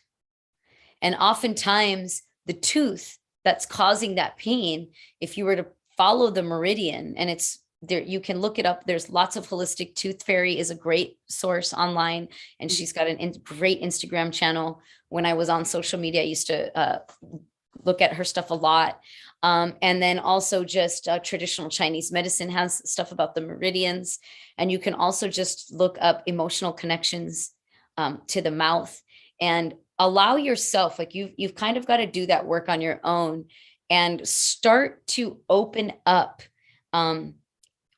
And oftentimes the tooth that's causing that pain, if you were to follow the meridian, and it's there, you can look it up. There's lots of holistic. Tooth Fairy is a great source online, and she's got a great Instagram channel. When I was on social media, I used to look at her stuff a lot. And then also just traditional Chinese medicine has stuff about the meridians. And you can also just look up emotional connections to the mouth, and allow yourself, like you've kind of got to do that work on your own and start to open up.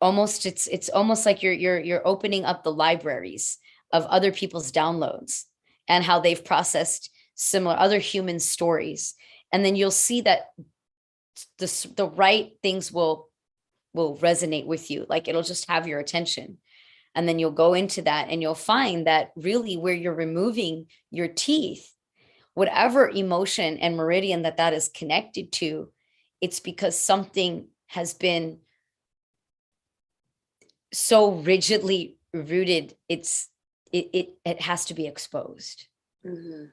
Almost it's almost like you're opening up the libraries of other people's downloads and how they've processed similar other human stories. And then you'll see that the right things will resonate with you. Like it'll just have your attention. And then you'll go into that and you'll find that really where you're removing your teeth, whatever emotion and meridian that is connected to, it's because something has been so rigidly rooted. It has to be exposed. Mm-hmm.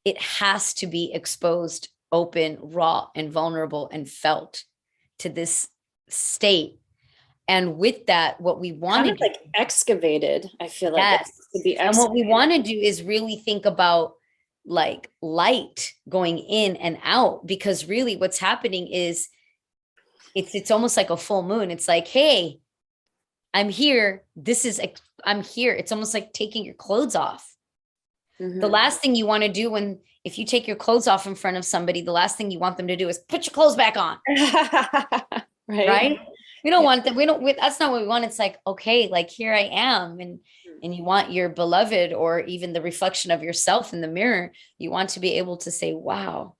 It has to be exposed, open, raw, and vulnerable, and felt to this state. And with that, what we want to do, like excavated, I feel like. Yes. To be excavated. And what we want to do is really think about like light going in and out, because really what's happening is it's almost like a full moon. It's like, hey, I'm here. I'm here. It's almost like taking your clothes off. Mm-hmm. The last thing you want to do if you take your clothes off in front of somebody, the last thing you want them to do is put your clothes back on. Right? We don't want that. That's not what we want. It's like, okay, like here I am. And you want your beloved, or even the reflection of yourself in the mirror, you want to be able to say, wow,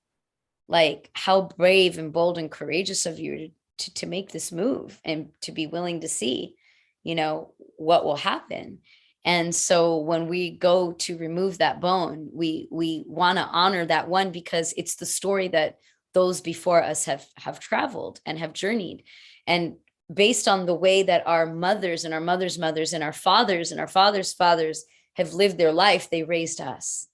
like how brave and bold and courageous of you to make this move and to be willing to see, you know, what will happen. And so when we go to remove that bone, we want to honor that one, because it's the story that those before us have traveled and have journeyed. And based on the way that our mothers and our mothers' mothers and our fathers fathers have lived their life, they raised us.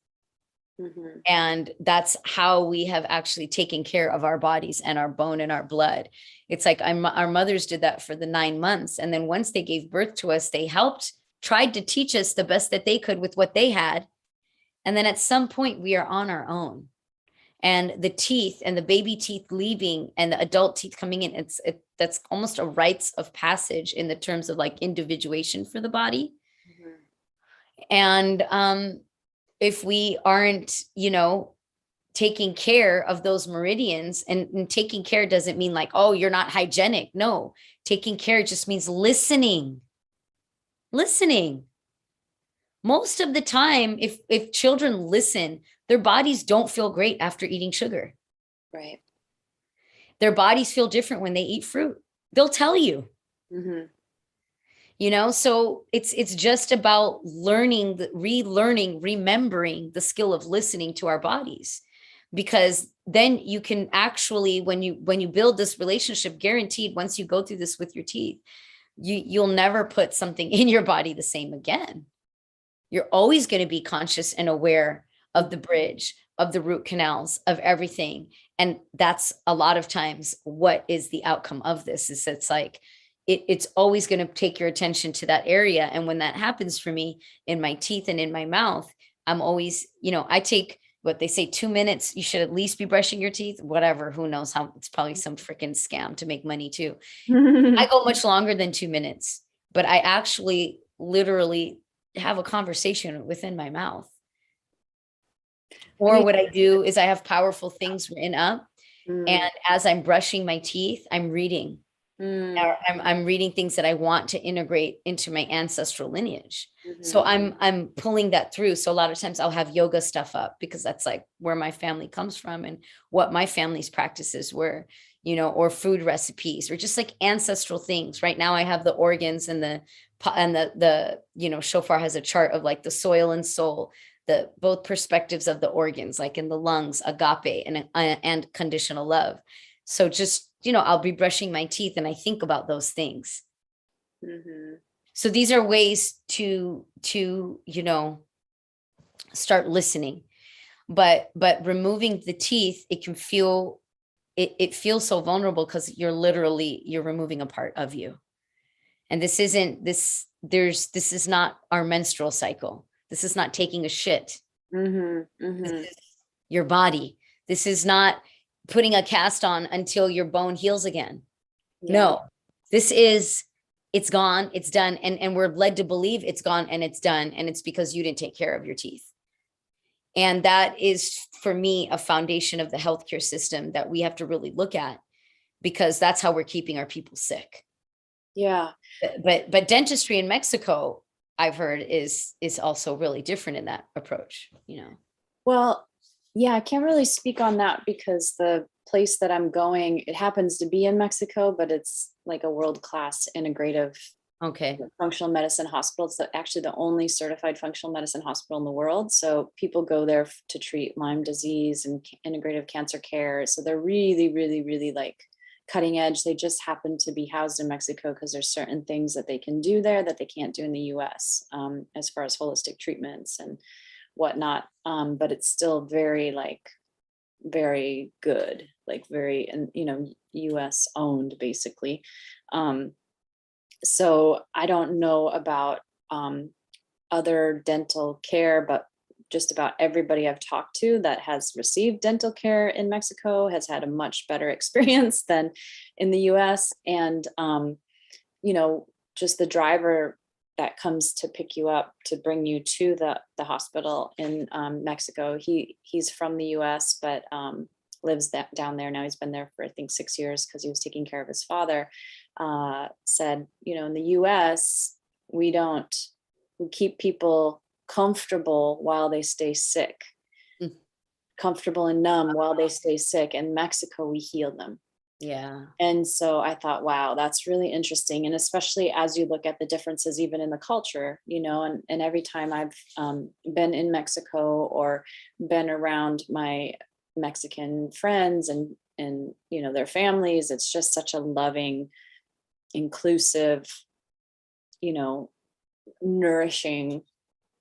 Mm-hmm. And that's how we have actually taken care of our bodies and our bone and our blood. It's like our mothers did that for the 9 months. And then once they gave birth to us, they tried to teach us the best that they could with what they had. And then at some point we are on our own. And the teeth and the baby teeth leaving and the adult teeth coming in, that's almost a rites of passage in the terms of like individuation for the body. Mm-hmm. And if we aren't, you know, taking care of those meridians, and taking care doesn't mean like, oh, you're not hygienic. No, taking care just means listening. Most of the time, if children listen, their bodies don't feel great after eating sugar. Right. Their bodies feel different when they eat fruit. They'll tell you. Mm-hmm. You know, so it's just about relearning, remembering the skill of listening to our bodies, because then you can actually, when you build this relationship, guaranteed, once you go through this with your teeth, you'll never put something in your body the same again. You're always going to be conscious and aware of the bridge, of the root canals, of everything. And that's a lot of times what is the outcome of this, is it's like, it's always going to take your attention to that area. And when that happens for me in my teeth and in my mouth, I'm always, I take what they say, 2 minutes. You should at least be brushing your teeth, whatever, who knows how, it's probably some freaking scam to make money too. I go much longer than 2 minutes, but I actually literally have a conversation within my mouth. Or what I do is I have powerful things written up. And as I'm brushing my teeth, I'm reading. Or I'm reading things that I want to integrate into my ancestral lineage. So I'm pulling that through. So a lot of times I'll have yoga stuff up because that's like where my family comes from and what my family's practices were, or food recipes or just like ancestral things. Right now I have the organs and the shofar has a chart of like the soil and soul, the both perspectives of the organs, like in the lungs, agape and conditional love. So just, I'll be brushing my teeth and I think about those things. So these are ways to start listening, but removing the teeth, it can feel, it feels so vulnerable because you're removing a part of you. And this is not our menstrual cycle. This is not taking a shit. This is your body. This is not putting a cast on until your bone heals again. No, it's gone, it's done. And we're led to believe it's gone and it's done. And it's because you didn't take care of your teeth. And that is, for me, a foundation of the healthcare system that we have to really look at, because that's how we're keeping our people sick. Yeah. But dentistry in Mexico, I've heard is also really different in that approach, Well, yeah, I can't really speak on that because the place that I'm going, it happens to be in Mexico, but it's like a world-class integrative functional medicine hospital. It's actually the only certified functional medicine hospital in the world. So people go there to treat Lyme disease and integrative cancer care. So they're really, really, really like cutting edge. They just happen to be housed in Mexico because there's certain things that they can do there that they can't do in the US, as far as holistic treatments and whatnot. But it's still very good, like very, and US owned basically. So I don't know about other dental care, but just about everybody I've talked to that has received dental care in Mexico has had a much better experience than in the US. And just the driver that comes to pick you up to bring you to the hospital in Mexico. He's from the US, but lives down there now. He's been there for I think 6 years because he was taking care of his father. Said, in the US, we keep people comfortable while they stay sick, comfortable and numb while they stay sick. In Mexico, we heal them. Yeah. And so I thought, wow, that's really interesting. And especially as you look at the differences, even in the culture, and every time I've been in Mexico or been around my Mexican friends and their families, it's just such a loving, inclusive, nourishing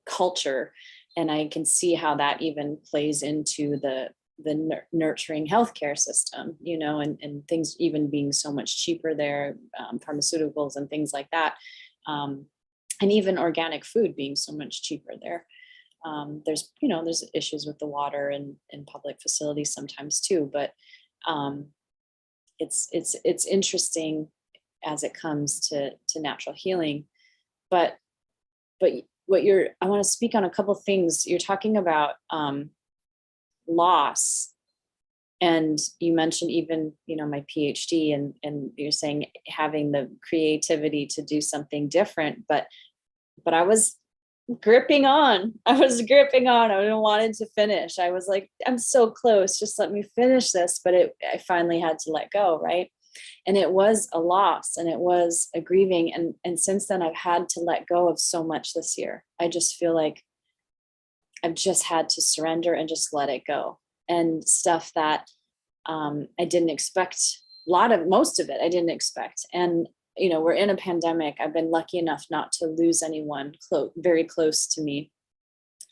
culture. And I can see how that even plays into the nurturing healthcare system, and things even being so much cheaper there, pharmaceuticals and things like that. And even organic food being so much cheaper there. There's issues with the water and in public facilities sometimes too, but it's interesting as it comes to natural healing. But I want to speak on a couple things. You're talking about loss, and you mentioned even my PhD, and you're saying having the creativity to do something different, but I was gripping on. I wanted to finish. I was like, I'm so close, just let me finish this. But I finally had to let go, right? And it was a loss and it was a grieving. And since then I've had to let go of so much this year. I just feel like I've just had to surrender and just let it go. And stuff that I didn't expect, most of it I didn't expect. And, we're in a pandemic. I've been lucky enough not to lose anyone very close to me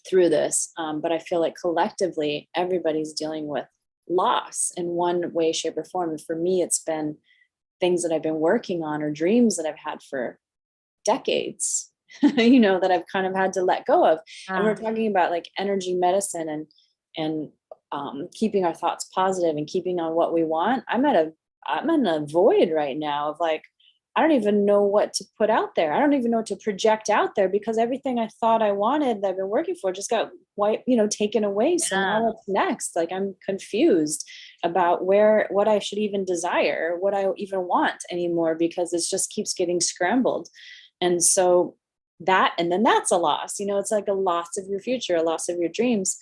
through this. But I feel like collectively, everybody's dealing with loss in one way, shape, or form. And for me, it's been things that I've been working on or dreams that I've had for decades, you know, that I've kind of had to let go of. And we're talking about like energy medicine and keeping our thoughts positive and keeping on what we want. I'm in a void right now of like, I don't even know what to put out there. I don't even know what to project out there, because everything I thought I wanted that I've been working for just got taken away. So now what's next? Like, I'm confused about what I should even desire, what I even want anymore, because it just keeps getting scrambled. And so and then that's a loss, it's like a loss of your future, a loss of your dreams.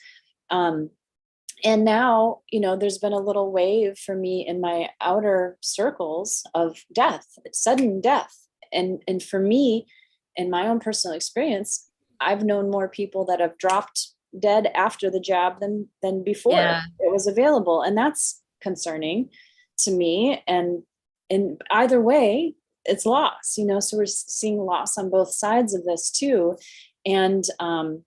And now, there's been a little wave for me in my outer circles of death, sudden death. And for me, in my own personal experience, I've known more people that have dropped dead after the jab than before it was available. And that's concerning to me. And in either way, it's loss, so we're seeing loss on both sides of this too. And and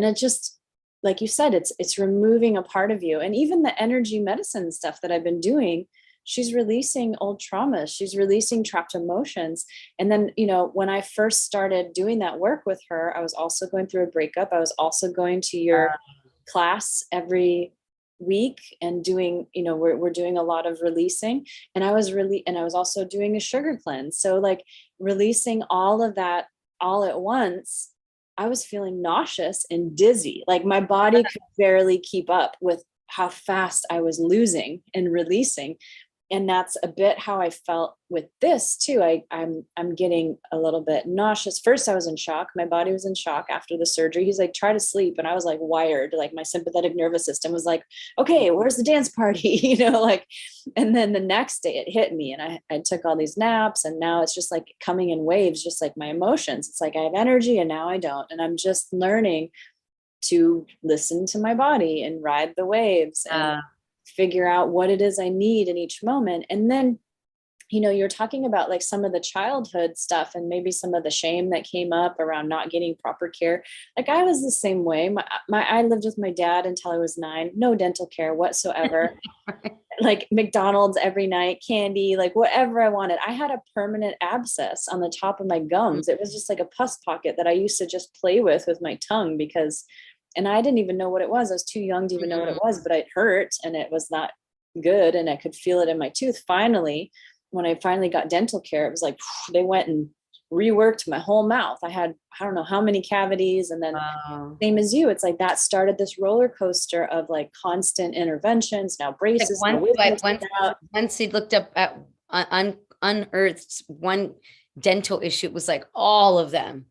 it just, like you said, it's removing a part of you. And even the energy medicine stuff that I've been doing, she's releasing old traumas, she's releasing trapped emotions. And then, when I first started doing that work with her, I was also going through a breakup. I was also going to your class every week and doing, we're doing a lot of releasing. And I was also doing a sugar cleanse. So like releasing all of that all at once, I was feeling nauseous and dizzy. Like my body could barely keep up with how fast I was losing and releasing. And that's a bit how I felt with this too. I'm getting a little bit nauseous. First, I was in shock. My body was in shock after the surgery. He's like, try to sleep. And I was like wired, like my sympathetic nervous system was like, okay, where's the dance party? And then the next day it hit me, and I took all these naps, and now it's just like coming in waves, just like my emotions. It's like I have energy and now I don't. And I'm just learning to listen to my body and ride the waves and figure out what it is I need in each moment. And then, you're talking about like some of the childhood stuff and maybe some of the shame that came up around not getting proper care. Like I was the same way. I lived with my dad until I was 9, no dental care whatsoever. Like McDonald's every night, candy, like whatever I wanted. I had a permanent abscess on the top of my gums. It was just like a pus pocket that I used to just play with my tongue and I didn't even know what it was. I was too young to even know what it was, but it hurt and it was not good. And I could feel it in my tooth. Finally, when I finally got dental care, it was like, they went and reworked my whole mouth. I had, I don't know how many cavities. And then same as you, it's like that started this roller coaster of like constant interventions, now braces. Like once he looked up at unearthed one dental issue, it was like all of them.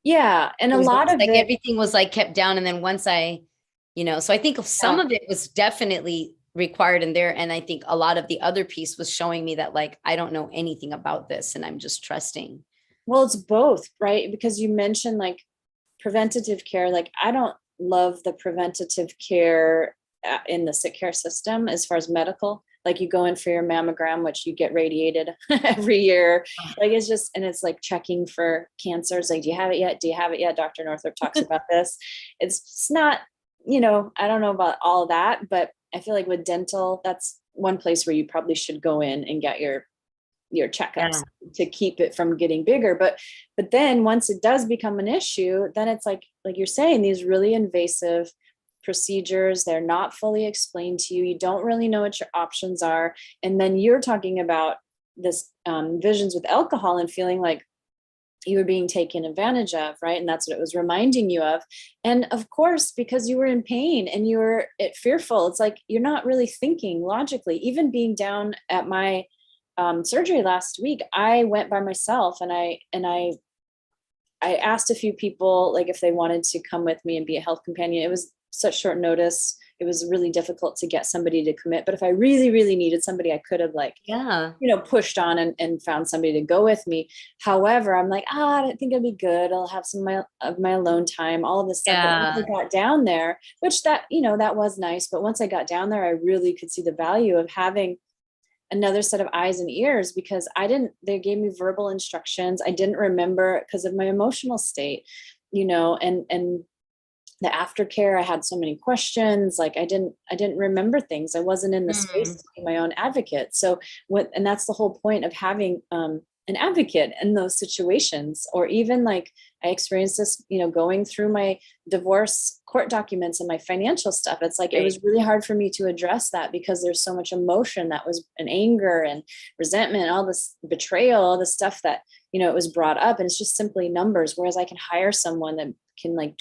Yeah. And a lot of like everything was like kept down. And then once so I think some of it was definitely required in there. And I think a lot of the other piece was showing me that like, I don't know anything about this and I'm just trusting. Well, it's both, right? Because you mentioned like preventative care. Like I don't love the preventative care in the sick care system as far as medical. Like you go in for your mammogram, which you get radiated every year. Like it's just, and it's like checking for cancers. Like, do you have it yet? Do you have it yet? Dr. Northrup talks about this. It's not, I don't know about all that, but I feel like with dental, that's one place where you probably should go in and get your checkups to keep it from getting bigger. But then once it does become an issue, then it's like you're saying, these really invasive procedures, they're not fully explained to you. You don't really know what your options are. And then you're talking about this visions with alcohol and feeling like you were being taken advantage of, right? And that's what it was reminding you of. And of course, because you were in pain and you were fearful, it's like you're not really thinking logically. Even being down at my surgery last week, I went by myself and I asked a few people like if they wanted to come with me and be a health companion. It was such short notice. It was really difficult to get somebody to commit. But if I really, really needed somebody, I could have pushed on and found somebody to go with me. However, I'm like, I don't think it'd be good. I'll have some of my alone time, all of this stuff. But once I got down there, which that was nice. But once I got down there, I really could see the value of having another set of eyes and ears, because they gave me verbal instructions. I didn't remember because of my emotional state, and the aftercare, I had so many questions. Like I didn't remember things. I wasn't in the space to be my own advocate. So and that's the whole point of having an advocate in those situations. Or even like I experienced this, going through my divorce court documents and my financial stuff. It's like, it was really hard for me to address that because there's so much emotion that was, and anger and resentment, all this betrayal, all the stuff that, it was brought up, and it's just simply numbers. Whereas I can hire someone that can like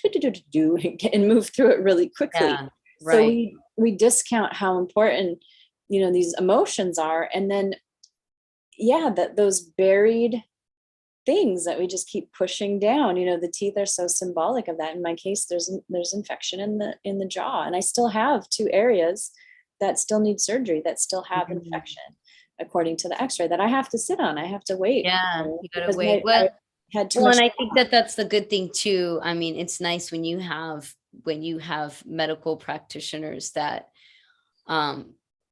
do and move through it really quickly. Yeah, right. So we discount how important, these emotions are. And then, that those buried things that we just keep pushing down, the teeth are so symbolic of that. In my case, there's infection in the jaw, and I still have 2 areas that still need surgery, that still have infection, according to the x-ray, that I have to sit on. I have to wait. Yeah, you gotta wait. I had too well, much. And I think that that's the good thing too. I mean, it's nice when you have medical practitioners that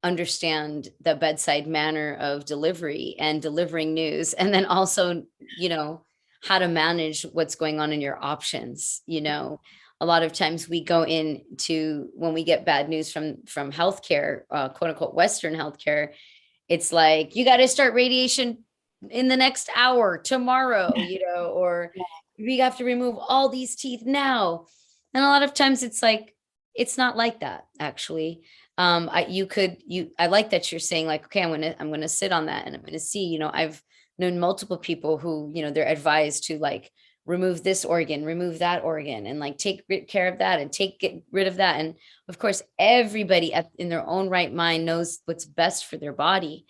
understand the bedside manner of delivery and delivering news, and then also, how to manage what's going on in your options. A lot of times we go into, when we get bad news from healthcare, quote unquote Western healthcare, it's like, you got to start radiation in the next hour tomorrow, or we have to remove all these teeth now. And a lot of times it's like, it's not like that, actually. I like that you're saying like, okay, I'm going to sit on that, and I'm going to see, I've known multiple people who, they're advised to like remove this organ, remove that organ, and like take care of that and get rid of that. And of course, everybody in their own right mind knows what's best for their body.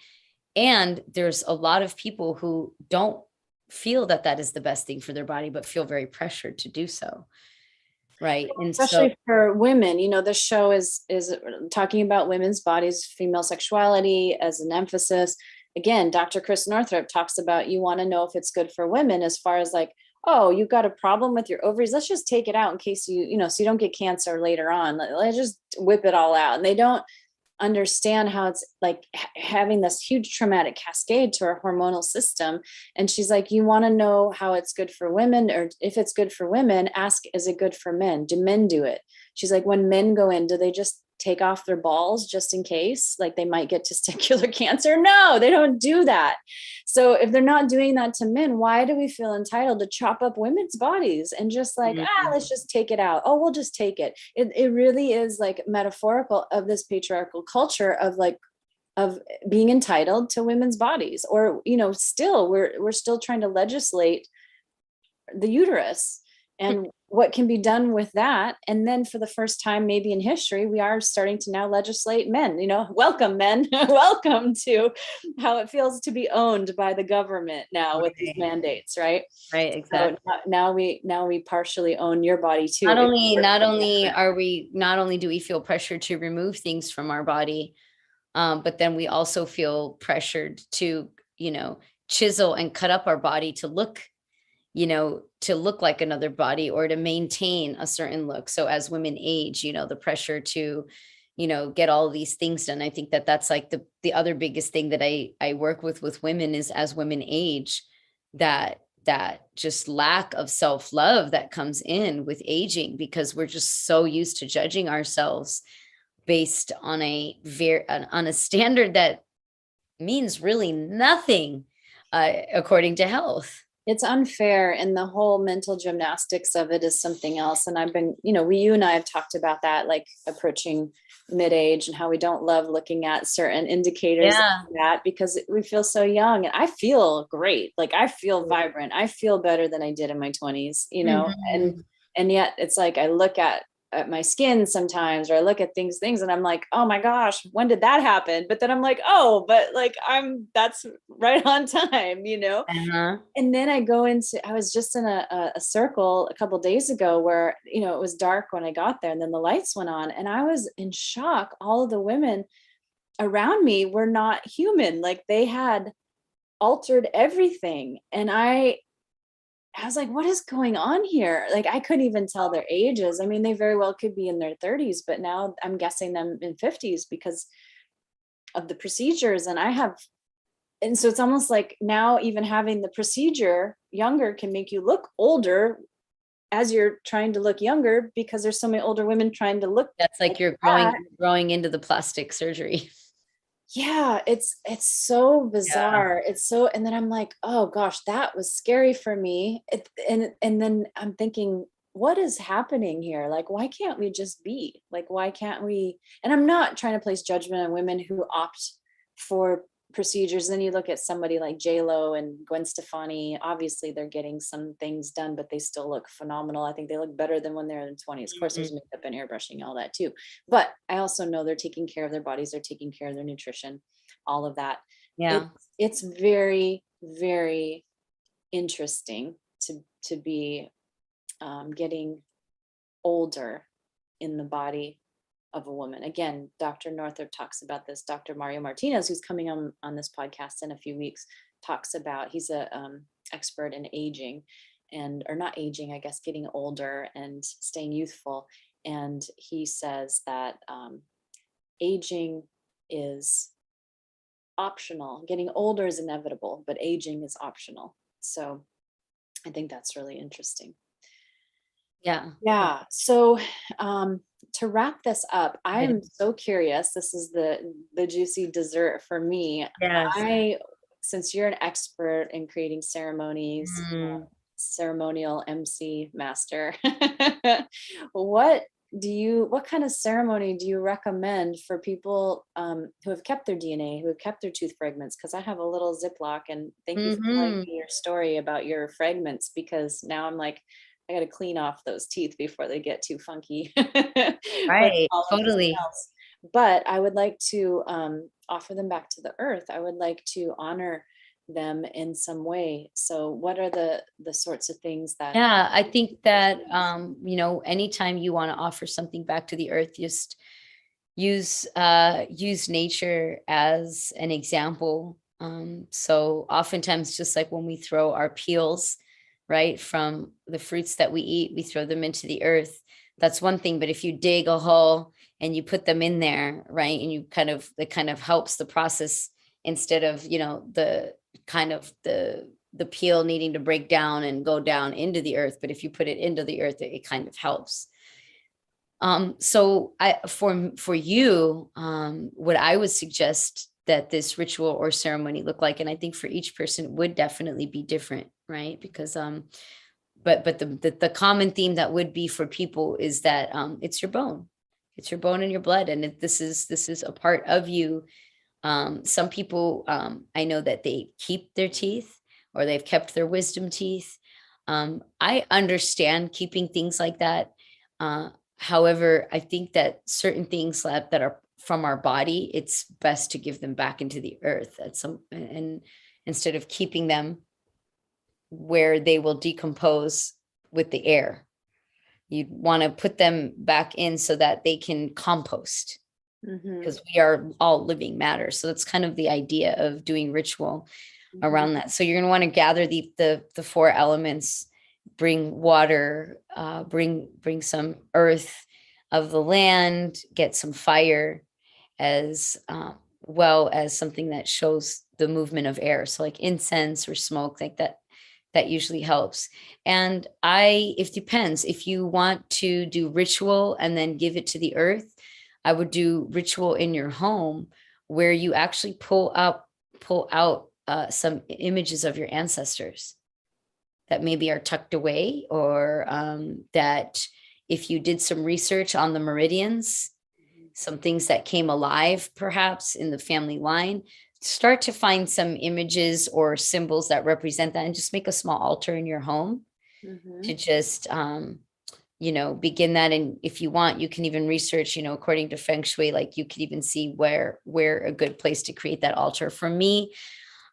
And there's a lot of people who don't feel that that is the best thing for their body, but feel very pressured to do so. Right. And especially for women, the show is talking about women's bodies, female sexuality as an emphasis. Again, Dr. Chris Northrup talks about, you want to know if it's good for women, as far as like, oh, you've got a problem with your ovaries, let's just take it out in case so you don't get cancer later on. Let's just whip it all out. And they don't understand how it's like having this huge traumatic cascade to our hormonal system. And she's like, you want to know how it's good for women, or if it's good for women, ask, is it good for men? Do men do it? She's like, when men go in, do they just take off their balls just in case, like they might get testicular cancer? No, they don't do that. So if they're not doing that to men, why do we feel entitled to chop up women's bodies and just like, let's just take it out? Oh, we'll just take it. It really is like metaphorical of this patriarchal culture of being entitled to women's bodies. Or, still, we're still trying to legislate the uterus and what can be done with that. And then for the first time, maybe in history, we are starting to now legislate men, welcome men, welcome to how it feels to be owned by the government now with these mandates, right? Right, exactly. So now we partially own your body too. Not only do we feel pressured to remove things from our body, but then we also feel pressured to, chisel and cut up our body to look like another body, or to maintain a certain look. So as women age, the pressure to, get all these things done. I think that that's like the other biggest thing that I work with women is, as women age, that just lack of self-love that comes in with aging, because we're just so used to judging ourselves based on a standard that means really nothing, according to health. It's unfair, and the whole mental gymnastics of it is something else. And I've been, you and I have talked about that, like approaching mid-age, and how we don't love looking at certain indicators of that, because we feel so young. And I feel great. Like I feel vibrant. I feel better than I did in my 20s, and yet it's like, I look at my skin sometimes, or I look at things and I'm like, oh my gosh, when did that happen? But then I'm like, oh, but like that's right on time, And then I was just in a circle a couple of days ago where, it was dark when I got there, and then the lights went on, and I was in shock. All of the women around me were not human. Like they had altered everything. And I was like, what is going on here? Like, I couldn't even tell their ages. I mean, they very well could be in their 30s, but now I'm guessing them in 50s because of the procedures. And so it's almost like now even having the procedure younger can make you look older as you're trying to look younger, because there's so many older women trying to look. That's like you're growing into the plastic surgery. Yeah, it's so bizarre. It's so, and then I'm like, oh gosh, that was scary for me. And then I'm thinking, what is happening here? Like, why can't we just be? Like, why can't we? And I'm not trying to place judgment on women who opt for procedures. Then you look at somebody like J-Lo and Gwen Stefani. Obviously, they're getting some things done, but they still look phenomenal. I think they look better than when they're in their 20s. Of course, there's makeup and airbrushing, all that too. But I also know they're taking care of their bodies, they're taking care of their nutrition, all of that. Yeah. It's very, very interesting to be getting older in the body of a woman. Again, Dr. Northrup talks about this. Dr. Mario Martinez, who's coming on this podcast in a few weeks, talks about, he's a expert in aging or not aging, I guess, getting older and staying youthful. And he says that aging is optional. Getting older is inevitable, but aging is optional. So I think that's really interesting. Yeah. So to wrap this up, I am so curious. This is the juicy dessert for me. Yes. Since you're an expert in creating ceremonies, ceremonial MC master, what kind of ceremony do you recommend for people who have kept their DNA, who have kept their tooth fragments? Because I have a little Ziploc, and thank you for telling me your story about your fragments, because now I'm like, I got to clean off those teeth before they get too funky. Right. Totally. But I would like to offer them back to the earth. I would like to honor them in some way. So what are the sorts of things that? Yeah, I think that, anytime you want to offer something back to the earth, just use nature as an example. So oftentimes, just like when we throw our peels, right, from the fruits that we eat, we throw them into the earth. That's one thing. But if you dig a hole and you put them in there, right, and it kind of helps the process, instead of, the peel needing to break down and go down into the earth. But if you put it into the earth, it kind of helps. So for you, what I would suggest that this ritual or ceremony look like, and I think for each person would definitely be different, right? Because but the common theme that would be for people is that it's your bone and your blood, and this is a part of you. Some people, I know that they keep their teeth, or they've kept their wisdom teeth. I understand keeping things like that. However, I think that certain things that are from our body, it's best to give them back into the earth and instead of keeping them where they will decompose with the air. You'd want to put them back in so that they can compost, because we are all living matter. So that's kind of the idea of doing ritual around that. So you're going to want to gather the four elements, bring water, bring some earth of the land, get some fire, as well as something that shows the movement of air. So like incense or smoke, like that usually helps. And it depends. If you want to do ritual and then give it to the earth, I would do ritual in your home, where you actually pull out some images of your ancestors that maybe are tucked away, or that if you did some research on the meridians, some things that came alive perhaps in the family line, start to find some images or symbols that represent that, and just make a small altar in your home to just begin that. And if you want, you can even research, according to feng shui, like you could even see where a good place to create that altar. For me,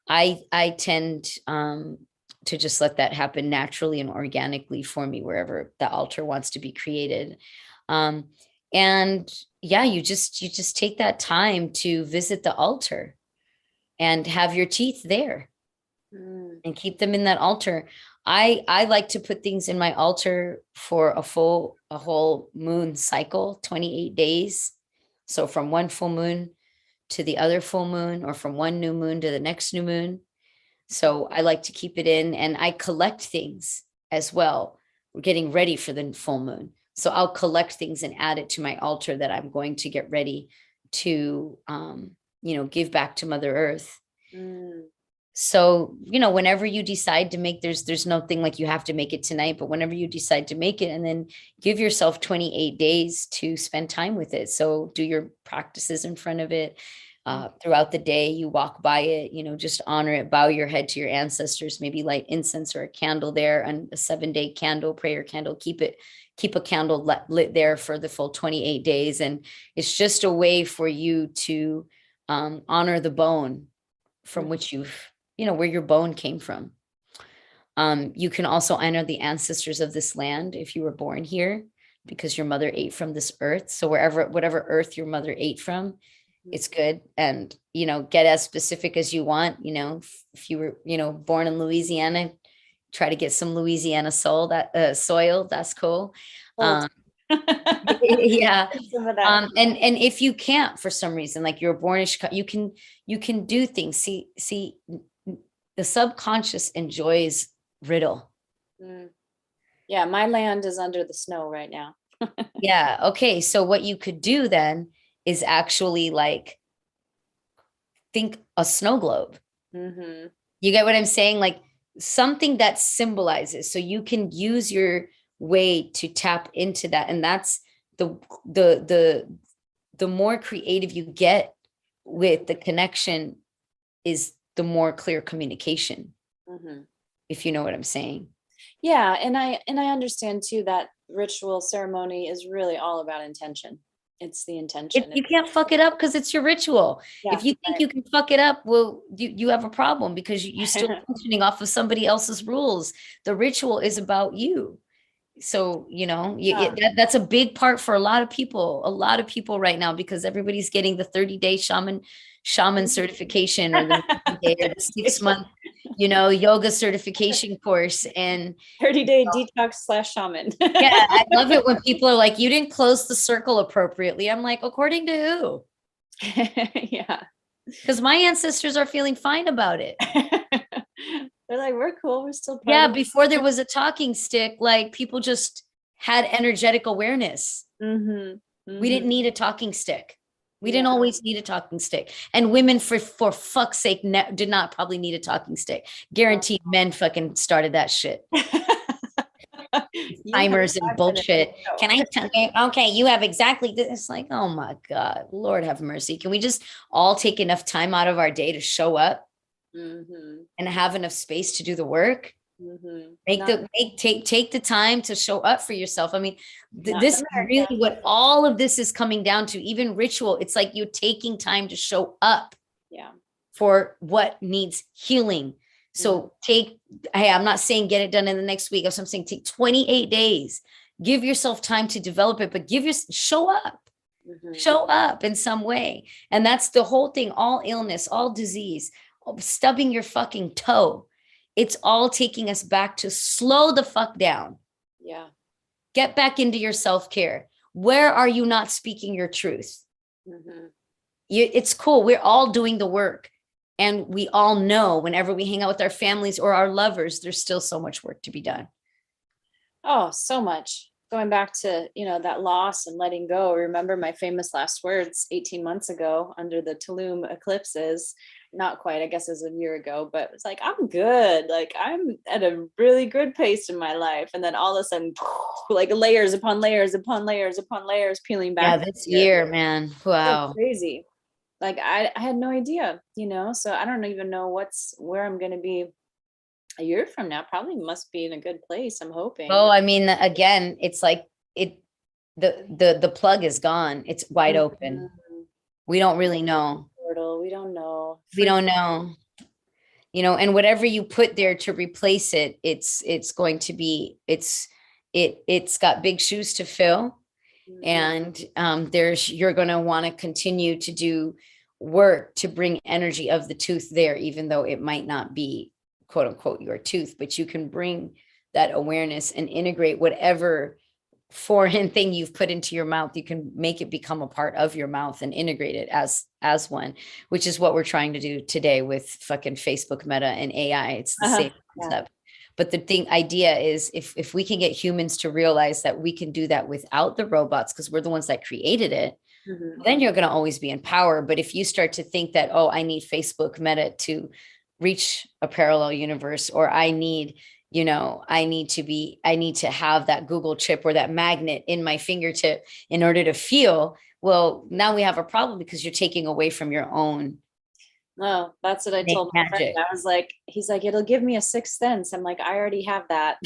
I tend to just let that happen naturally and organically for me, wherever the altar wants to be created. And yeah, you just take that time to visit the altar and have your teeth there and keep them in that altar. I like to put things in my altar for a whole moon cycle, 28 days. So from one full moon to the other full moon, or from one new moon to the next new moon. So I like to keep it in, and I collect things as well getting ready for the full moon. So I'll collect things and add it to my altar that I'm going to get ready to, give back to Mother Earth. So, whenever you decide to make, there's nothing like you have to make it tonight, but whenever you decide to make it, and then give yourself 28 days to spend time with it. So do your practices in front of it. Throughout the day, you walk by it, just honor it, bow your head to your ancestors, maybe light incense or a candle there, and a 7-day candle, prayer candle, keep a candle lit there for the full 28 days. And it's just a way for you to honor the bone from which where your bone came from. You can also honor the ancestors of this land if you were born here, because your mother ate from this earth. So whatever earth your mother ate from, it's good. And, get as specific as you want. If you were, born in Louisiana, try to get some Louisiana soil, that's cool. Yeah. And if you can't, for some reason, like you're born in Chicago, you can do things. See, the subconscious enjoys riddle. Yeah, my land is under the snow right now. Yeah. Okay. So what you could do then is actually like think a snow globe. You get what I'm saying? Like something that symbolizes, so you can use your way to tap into that. And that's the more creative you get with the connection, is the more clear communication. If you know what I'm saying. Yeah. And I understand too, that ritual ceremony is really all about intention. It's the intention. You can't fuck it up because it's your ritual. Yeah, if you think you can fuck it up, well, you have a problem, because you're still functioning off of somebody else's rules. The ritual is about you. So, that's a big part for a lot of people right now, because everybody's getting the 30-day shaman certification, or the 6-month, yoga certification course, and 30-day detox / shaman. Yeah, I love it when people are like, you didn't close the circle appropriately. I'm like, according to who? Yeah. Because my ancestors are feeling fine about it. They're like, we're cool. We're still Yeah, before there was a talking stick, like people just had energetic awareness. We didn't need a talking stick. We didn't always need a talking stick. And women, for fuck's sake, did not probably need a talking stick. Guaranteed men fucking started that shit. Timers and bullshit. Can I tell you? Okay, you have exactly this. It's like, oh my God, Lord have mercy. Can we just all take enough time out of our day to show up and have enough space to do the work? Take the time to show up for yourself. I mean, this is really what all of this is coming down to. Even ritual, it's like you're taking time to show up for what needs healing. So hey, I'm not saying get it done in the next week. I'm saying take 28 days, give yourself time to develop it, but show up in some way. And that's the whole thing. All illness, all disease, stubbing your fucking toe, it's all taking us back to slow the fuck down. Yeah. Get back into your self-care. Where are you not speaking your truth? It's cool. We're all doing the work. And we all know whenever we hang out with our families or our lovers, there's still so much work to be done. Oh, so much. Going back to, that loss and letting go. Remember my famous last words 18 months ago under the Tulum eclipses. Not quite, I guess it was a year ago, but it's like, I'm good. Like I'm at a really good pace in my life. And then all of a sudden, like layers upon layers upon layers upon layers peeling back. Yeah, this year, man. Wow. It's crazy. Like I had no idea, so I don't even know where I'm going to be a year from now. Probably must be in a good place. I'm hoping. Oh, I mean, again, it's like the plug is gone. It's wide open. We don't really know. We don't know. We don't know. And whatever you put there to replace it, it's going to be, it's got big shoes to fill. And you're going to want to continue to do work to bring energy of the tooth there, even though it might not be quote unquote your tooth, but you can bring that awareness and integrate whatever foreign thing you've put into your mouth. You can make it become a part of your mouth and integrate it as one, which is what we're trying to do today with fucking Facebook Meta and AI. It's the same concept. But the idea is if we can get humans to realize that we can do that without the robots, because we're the ones that created it, then you're going to always be in power. But if you start to think that, oh, I need Facebook Meta to reach a parallel universe, or I need to have that Google chip or that magnet in my fingertip in order to feel, well, now we have a problem, because you're taking away from your own. No, that's what I told my friend. I was like, he's like, it'll give me a sixth sense. I'm like, I already have that.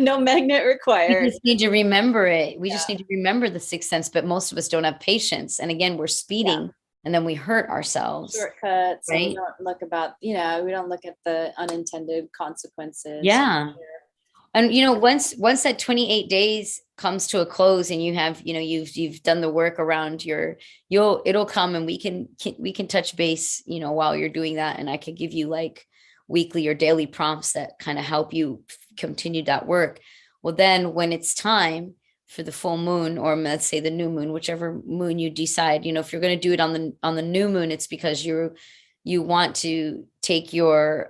No magnet required. We just need to remember it. We just need to remember the sixth sense, but most of us don't have patience. And again, we're speeding and then we hurt ourselves. Shortcuts. Right? And we don't look about, we don't look at the unintended consequences. Yeah. And once that 28 days comes to a close and you have, you've done the work around it'll come, and we can touch base, while you're doing that. And I could give you like weekly or daily prompts that kind of help you continue that work. Well, then when it's time for the full moon, or let's say the new moon, whichever moon you decide, if you're going to do it on the new moon, it's because you want to take your,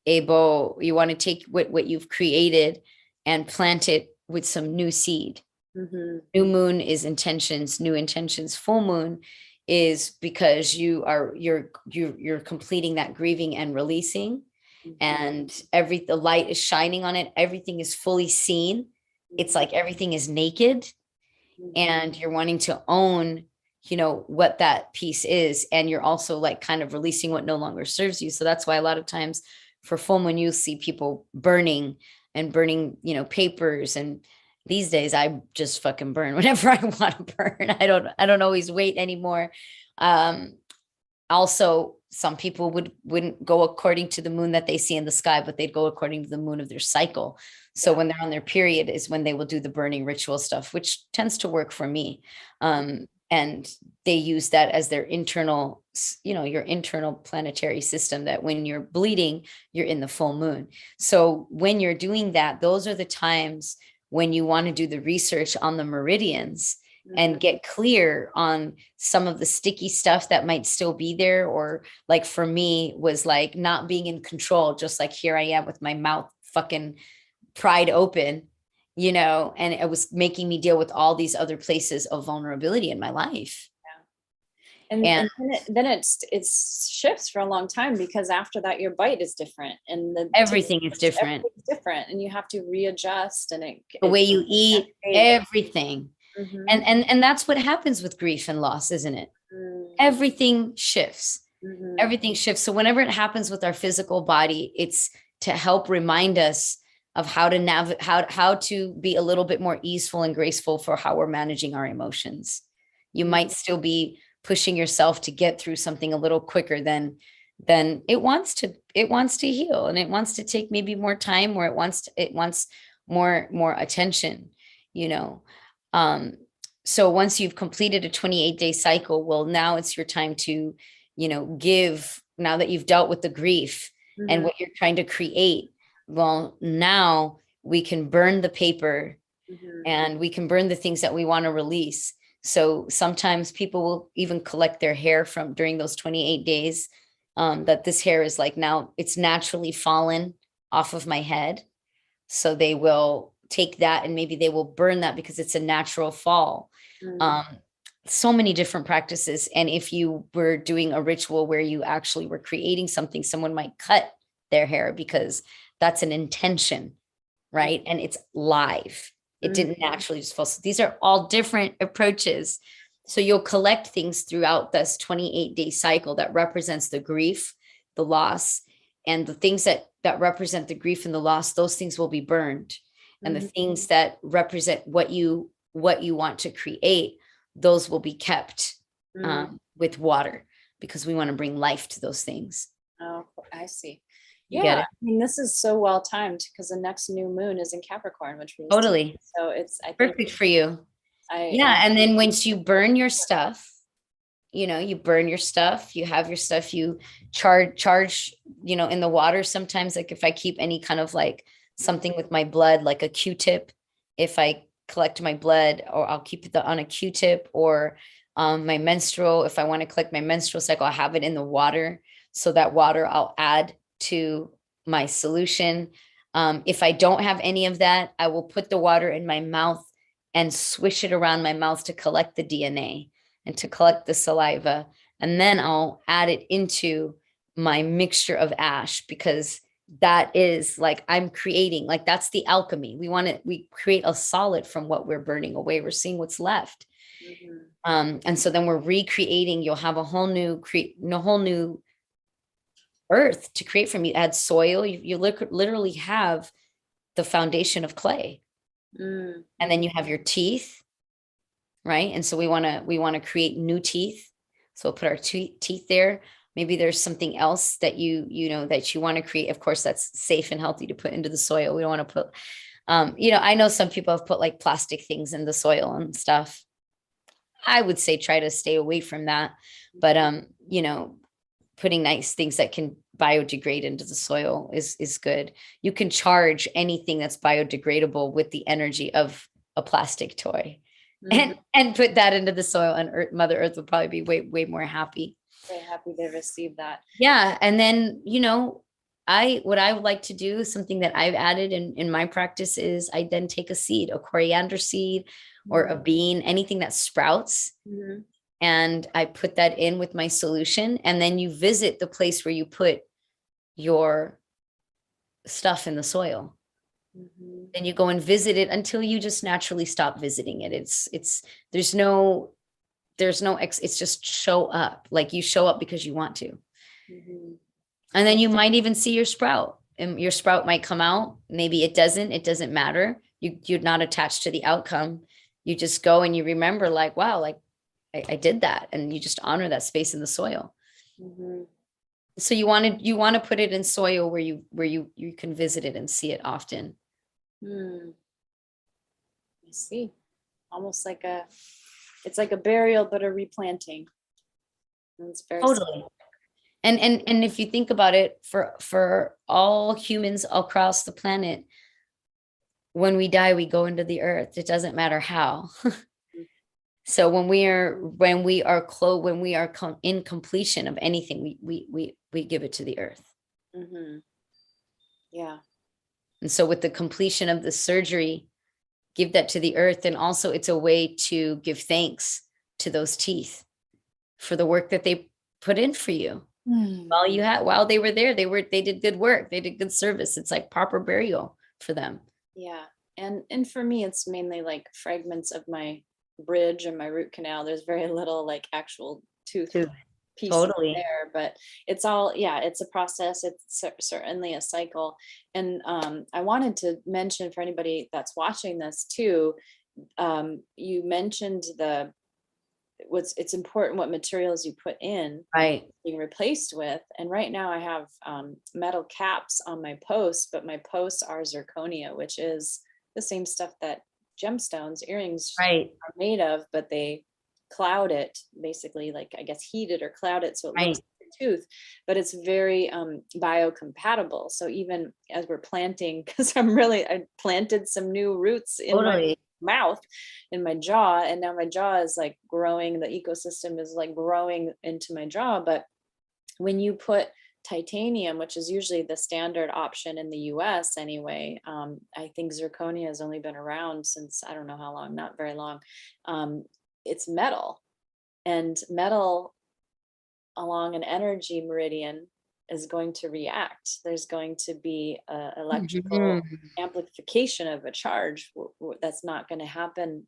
you want to take what you've created and plant it with some new seed. New moon is intentions, new intentions. Full moon is because you're completing that grieving and releasing, and the light is shining on it. Everything is fully seen. It's like everything is naked, and you're wanting to own what that piece is, and you're also like kind of releasing what no longer serves you. So that's why a lot of times for full moon, you see people burning, papers. And these days I just fucking burn whatever I want to burn. I don't always wait anymore. Also, some people wouldn't go according to the moon that they see in the sky, but they'd go according to the moon of their cycle. So when they're on their period is when they will do the burning ritual stuff, which tends to work for me. And they use that as their internal, your internal planetary system, that when you're bleeding, you're in the full moon. So when you're doing that, those are the times when you want to do the research on the meridians and get clear on some of the sticky stuff that might still be there. Or like for me was like not being in control, just like here I am with my mouth fucking pried open, and it was making me deal with all these other places of vulnerability in my life. And then it shifts for a long time, because after that your bite is different, and everything is different. And you have to readjust, and the way you eat, everything. And that's what happens with grief and loss, isn't it? Everything shifts. Everything shifts. So whenever it happens with our physical body, it's to help remind us of how to how to be a little bit more easeful and graceful for how we're managing our emotions. You might still be pushing yourself to get through something a little quicker than it wants to heal, and it wants to take maybe more time, or it wants more attention, so once you've completed a 28-day cycle, well, now it's your time to give, now that you've dealt with the grief and what you're trying to create. Well, now we can burn the paper, and we can burn the things that we want to release. So sometimes people will even collect their hair from during those 28 days, that this hair is like, now it's naturally fallen off of my head. So they will take that and maybe they will burn that because it's a natural fall. So many different practices. And if you were doing a ritual where you actually were creating something, someone might cut their hair because that's an intention, right? And it's live. It didn't naturally just fall. So these are all different approaches. So you'll collect things throughout this 28-day cycle that represents the grief, the loss, and the things that represent the grief and the loss, those things will be burned. And the things that represent what you want to create, those will be kept with water, because we want to bring life to those things. Oh, I see. Yeah, I mean, this is so well timed, because the next new moon is in Capricorn, which means totally. So it's perfect for you. And then once you burn your stuff, you burn your stuff, you have your stuff, you charge, in the water. Sometimes, like if I keep any kind of like something with my blood, like a Q-tip, if I collect my blood, or I'll keep it on a Q-tip, or my menstrual, if I want to collect my menstrual cycle, I'll have it in the water. So that water I'll add to my solution. If I don't have any of that, I will put the water in my mouth and swish it around my mouth to collect the DNA and to collect the saliva. And then I'll add it into my mixture of ash, because that is like I'm creating, like that's the alchemy. We create a solid from what we're burning away. We're seeing what's left. And so then we're recreating. You'll have a whole new earth to create from. You add soil. You literally have the foundation of clay, and then you have your teeth, right? And so we want to create new teeth. So we'll put our teeth there. Maybe there's something else that that you want to create. Of course, that's safe and healthy to put into the soil. We don't want to put, I know some people have put like plastic things in the soil and stuff. I would say try to stay away from that. But, putting nice things that can biodegrade into the soil is good. You can charge anything that's biodegradable with the energy of a plastic toy, and put that into the soil, and Mother Earth will probably be way, way more happy. Very happy to receive that. Yeah. And then, what I would like to do, something that I've added in my practice, is I then take a seed, a coriander seed or a bean, anything that sprouts. And I put that in with my solution. And then you visit the place where you put your stuff in the soil. Then you go and visit it until you just naturally stop visiting it. It's just show up, like you show up because you want to. And then you might even see your sprout, and your sprout might come out. Maybe it doesn't matter. You're not attached to the outcome. You just go and you remember, like, wow, like I did that. And you just honor that space in the soil. So you want to put it in soil where you can visit it and see it often. I see. Almost like it's like a burial, but a replanting. It's very Totally. simple. And if you think about it, for all humans across the planet, when we die, we go into the earth. It doesn't matter how. So when we are in completion of anything, we give it to the earth. Yeah. And so with the completion of the surgery, give that to the earth. And also it's a way to give thanks to those teeth for the work that they put in for you. While they were there, they did good work. They did good service. It's like proper burial for them. Yeah. And for me, it's mainly like fragments of my bridge and my root canal. There's very little like actual tooth pieces there, but it's all, it's a process. It's certainly a cycle. And I wanted to mention for anybody that's watching this too, you mentioned it's important what materials you put in, right, being replaced with. And right now I have metal caps on my posts, but my posts are zirconia, which is the same stuff that gemstones, earrings are made of, but they cloud it, basically, like I guess heat it or cloud it so it looks like a tooth, but it's very biocompatible. So even as we're planting, because I planted some new roots in my mouth, in my jaw, and now my jaw is like growing, the ecosystem is like growing into my jaw. But when you put titanium, which is usually the standard option in the US anyway, I think zirconia has only been around since I don't know how long, not very long. It's metal, and metal along an energy meridian is going to react. There's going to be a electrical amplification of a charge that's not going to happen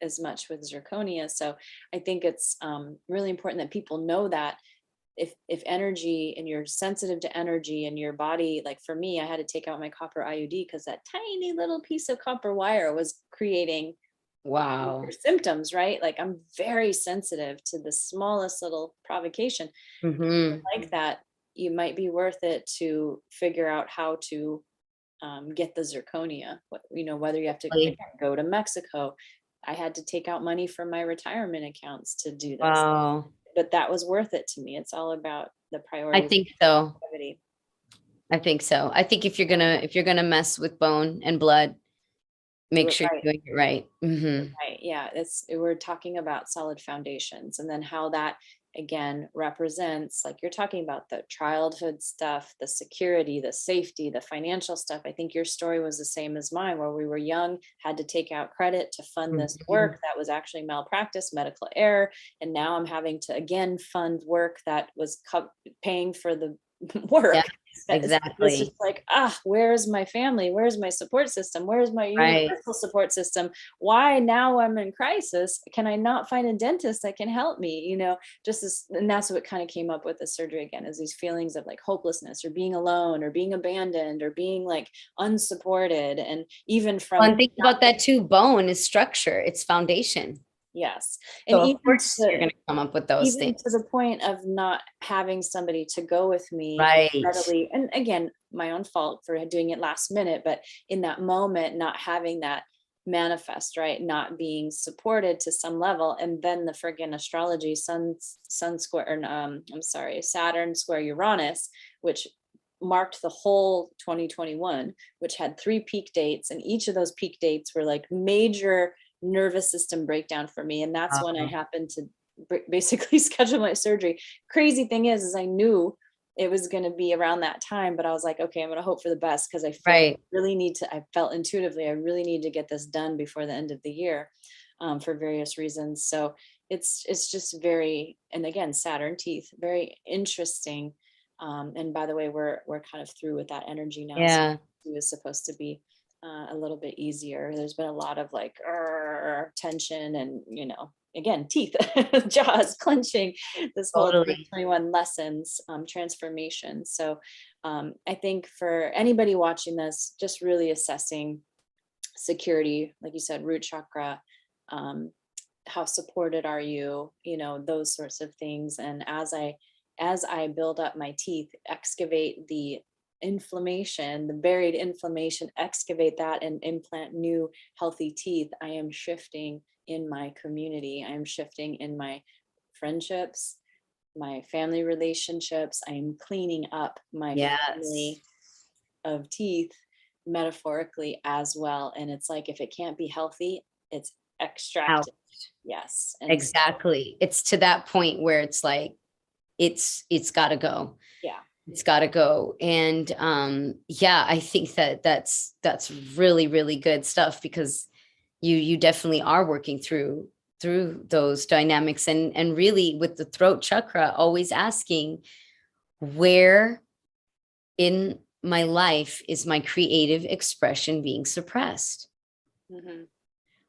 as much with zirconia. So I think it's really important that people know that if energy, and you're sensitive to energy in your body, like for me, I had to take out my copper IUD because that tiny little piece of copper wire was creating symptoms, right? Like I'm very sensitive to the smallest little provocation. Like that, you might be worth it to figure out how to get the zirconia, whether you have to go to Mexico. I had to take out money from my retirement accounts to do this. But that was worth it to me. It's all about the priority. I think so. I think if you're gonna mess with bone and blood, make sure you're doing it right. Right. Yeah. We're talking about solid foundations, and then how that again represents, like you're talking about, the childhood stuff, the security, the safety, the financial stuff. I think your story was the same as mine, where we were young, had to take out credit to fund this work that was actually malpractice, medical error, and now I'm having to again fund work that was paying for the work. Yeah, It's just exactly. like, where's my family? Where's my support system? Where's my Right. universal support system? Why now I'm in crisis? Can I not find a dentist that can help me? Just this, and that's what kind of came up with the surgery again, is these feelings of like hopelessness, or being alone, or being abandoned, or being like unsupported. And even Well, from and think about that too. Bone is structure, it's foundation. yes, and So of course you're going to come up with those even to things. the point of not having somebody to go with me and Right. readily, and again, my own fault for doing it last minute, but in that moment, not having that manifest, right? Not being supported to some level. And then the friggin' astrology, sun square, or I'm sorry, Saturn square Uranus, which marked the whole 2021, which had 3 peak dates. And each of those peak dates were like major nervous system breakdown for me. And that's when I happened to basically schedule my surgery. Crazy thing is I knew it was going to be around that time, but I was like, okay, I'm going to hope for the best, because I feel Right. I felt intuitively, I really need to get this done before the end of the year, for various reasons. So it's just very, and again, Saturn teeth, very interesting. And by the way, we're kind of through with that energy now. So Yeah. it was supposed to be a little bit easier. There's been a lot of like tension, and again, teeth, jaws clenching, this whole Totally. 2021 lessons, transformation. So I think for anybody watching this, just really assessing security, like you said, root chakra, how supported are you, those sorts of things. And as I build up my teeth, excavate the inflammation, the buried inflammation, excavate that and implant new healthy teeth, I am shifting in my community. I am shifting in my friendships, my family relationships. I am cleaning up my Yes. family of teeth, metaphorically as well. And it's like, if it can't be healthy, it's Out. extracted. Yes. And so, Exactly. It's to that point where it's like, it's got to go. yeah. It's got to go. And yeah, I think that's really, really good stuff, because you definitely are working through those dynamics, and really with the throat chakra, always asking, where in my life is my creative expression being suppressed? Mhm.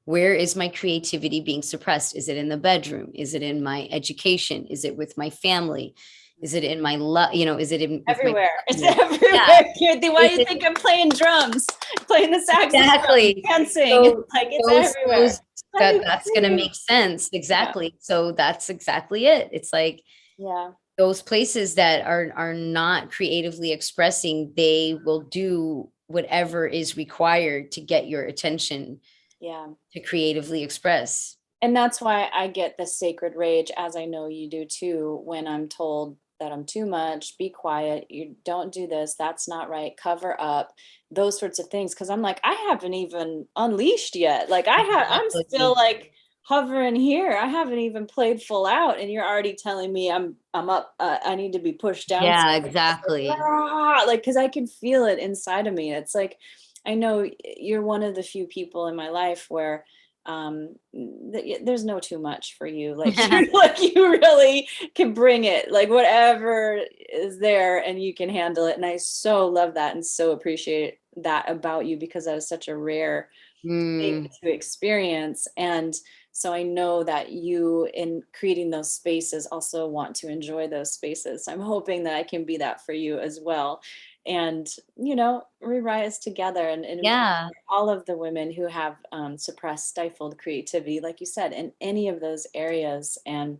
Where is my creativity being suppressed? Is it in the bedroom? Is it in my education? Is it with my family? Is it in my love? Is it in with my Everywhere. It's partner? Yeah. everywhere, Kirti. Why Is do you it think I'm playing drums, playing the saxophone, exactly? dancing? So Like, it's everywhere. those Let me that's going to breathe. make sense. Yeah. Exactly. So that's exactly it. It's like Yeah. those places that are not creatively expressing, they will do whatever is required to get your attention Yeah. to creatively express. And that's why I get the sacred rage, as I know you do too, when I'm told that I'm too much, be quiet, you don't do this, that's not right, cover up, those sorts of things. Cause I'm like, I haven't even unleashed yet. Like I'm still Exactly. like hovering here. I haven't even played full out. And you're already telling me I'm up, I need to be pushed down. Yeah, Like, exactly. like, cause I can feel it inside of me. It's like, I know you're one of the few people in my life where there's no too much for you, like you're like, you really can bring it, like whatever is there, and you can handle it. And I so love that and so appreciate that about you, because that is such a rare thing Mm, to experience. And so I know that you, in creating those spaces, also want to enjoy those spaces. So I'm hoping that I can be that for you as well. And, we rise together and empower yeah. all of the women who have suppressed, stifled creativity, like you said, in any of those areas, and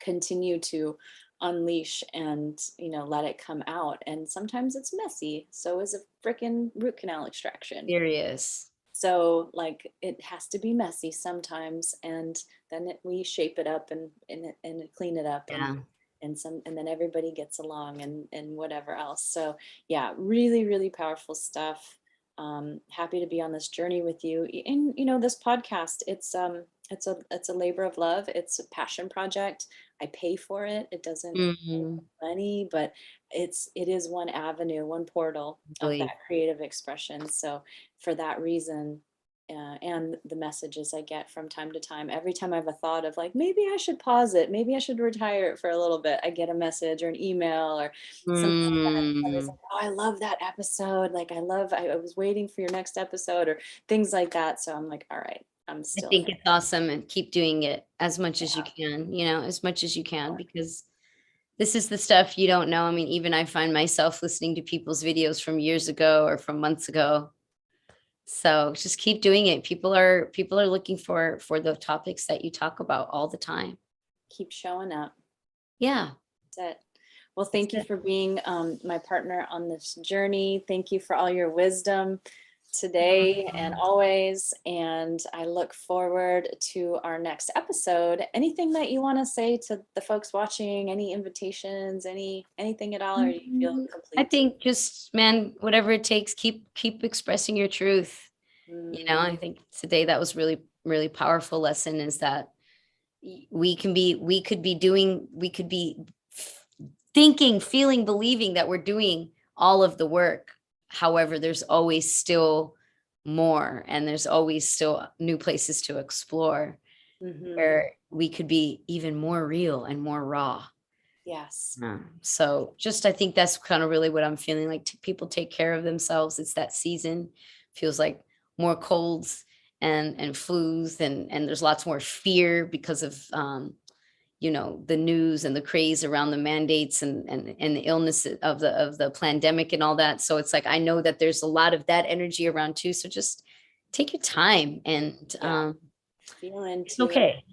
continue to unleash and, let it come out. And sometimes it's messy. So is a freaking root canal extraction. Serious. So like, it has to be messy sometimes, and then we shape it up and clean it up, Yeah. and then everybody gets along, and whatever else. So yeah, really, really powerful stuff. Happy to be on this journey with you. And this podcast, it's a labor of love. It's a passion project. I pay for it. It doesn't Mhm. money, but it is one avenue, one portal of Really. that creative expression. So for that reason, and the messages I get from time to time, every time I have a thought of like, maybe I should pause it, maybe I should retire it for a little bit, I get a message or an email or something like that. Somebody's Mm. like, oh, I love that episode. Like, I was waiting for your next episode or things like that. So I'm like, all right, I'm I still think here. it's awesome, and keep doing it as much as you Yeah. can, as much as you can, because this is the stuff you don't know. I mean, even I find myself listening to people's videos from years ago or from months ago. So just keep doing it. People are looking for the topics that you talk about all the time. Keep showing up. Yeah. That's it. Well, That's thank you it. for being my partner on this journey. Thank you for all your wisdom today and Mhm. always. And I look forward to our next episode. Anything that you want to say to the folks watching? Any invitations? Anything at all? Or do you feel I complete? think just, man, whatever it takes, keep expressing your truth. Mm, I think today that was really, really powerful lesson, is that we could be thinking, feeling, believing that we're doing all of the work. However, there's always still more, and there's always still new places to explore, mhm. where we could be even more real and more raw. Yes. So just, I think that's kind of really what I'm feeling like. People take care of themselves. It's that season. Feels like more colds and flus, and there's lots more fear because of the news and the craze around the mandates and the illness of the pandemic and all that. So it's like, I know that there's a lot of that energy around too. So just take your time, and Yeah. Feel it's into it. okay.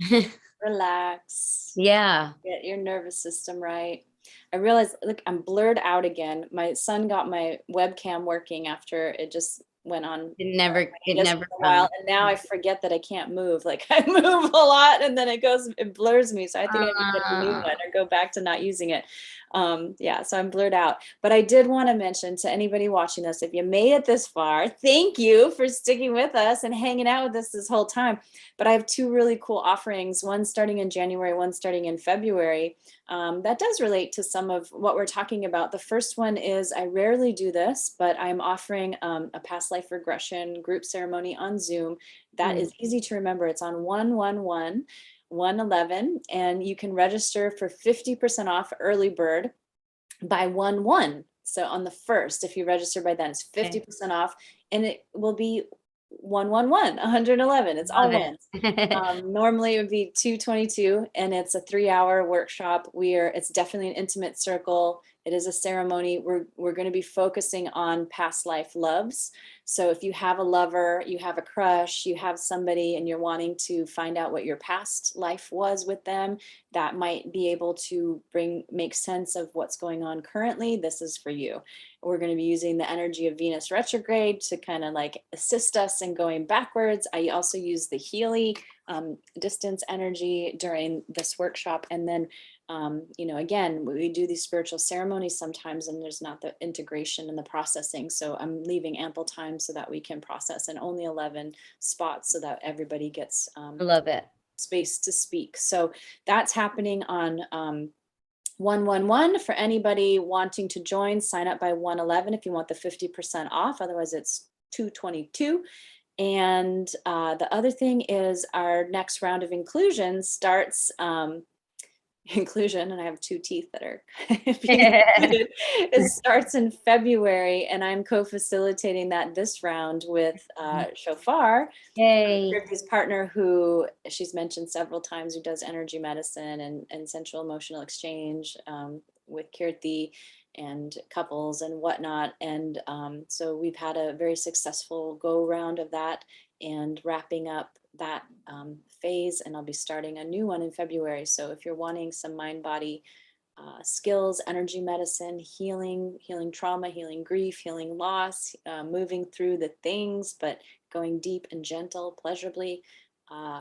Relax. Yeah. Get your nervous system right. I realized, look, I'm blurred out again. My son got my webcam working after it just went on It hiatus never for a while, comes. and now I forget that I can't move. Like I move a lot, and then it blurs me. So I think I need to get a new Uh, one or go back to not using it. Yeah, so I'm blurred out. But I did want to mention to anybody watching this, if you made it this far, thank you for sticking with us and hanging out with us this whole time. But I have two really cool offerings, one starting in January, one starting in February. That does relate to some of what we're talking about. The first one is, I rarely do this, but I'm offering a past life regression group ceremony on Zoom that mm, is easy to remember. It's on 1/11/111, and you can register for 50% off early bird by 1/1. So on the first, if you register by then, it's okay. 50% off, and it will be 111, 111. It's all Love ones. it. Normally it would be 222, and it's a 3-hour workshop. It's definitely an intimate circle. It is a ceremony. We're going to be focusing on past life loves. So if you have a lover, you have a crush, you have somebody, and you're wanting to find out what your past life was with them, that might be able to make sense of what's going on currently. This is for you. We're going to be using the energy of Venus retrograde to kind of like assist us in going backwards. I also use the Healy distance energy during this workshop. And then, again, we do these spiritual ceremonies sometimes, and there's not the integration and the processing. So I'm leaving ample time so that we can process in only 11 spots so that everybody gets I love it. space to speak. So that's happening on 111. For anybody wanting to join, sign up by 111 if you want the 50% off. Otherwise, it's 222. And the other thing is, our next round of inclusion starts inclusion, and I have two teeth that are being included. It starts in February, and I'm co-facilitating that this round with Shofar, Yay. Kirti's partner, who she's mentioned several times, who does energy medicine and sensual emotional exchange with Kirti and couples and whatnot. And so we've had a very successful go round of that and wrapping up that phase. And I'll be starting a new one in February. So if you're wanting some mind body skills, energy medicine, healing trauma, healing grief, healing loss, moving through the things, but going deep and gentle, pleasurably,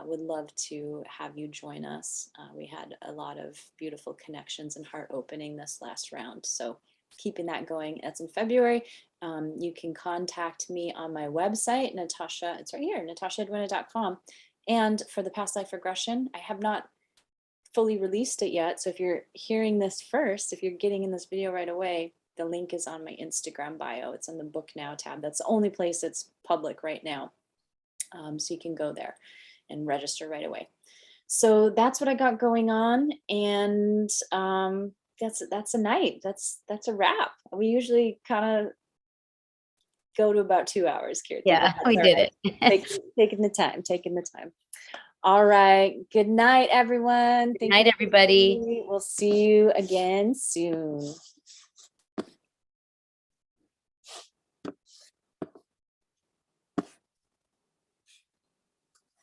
would love to have you join us. We had a lot of beautiful connections and heart opening this last round. So keeping that going. That's in February. You can contact me on my website, Natasha, it's right here, natashaedwina.com. And for the past life regression, I have not fully released it yet. So if you're hearing this first, if you're getting in this video right away, the link is on my Instagram bio. It's in the book now tab. That's the only place it's public right now. So you can go there and register right away. So that's what I got going on. And that's a night. That's a wrap. We usually kind of go to about 2 hours, Kirti. Yeah, we did it. Taking the time. All right. Good night, everyone. Good night, everybody. We'll see you again soon.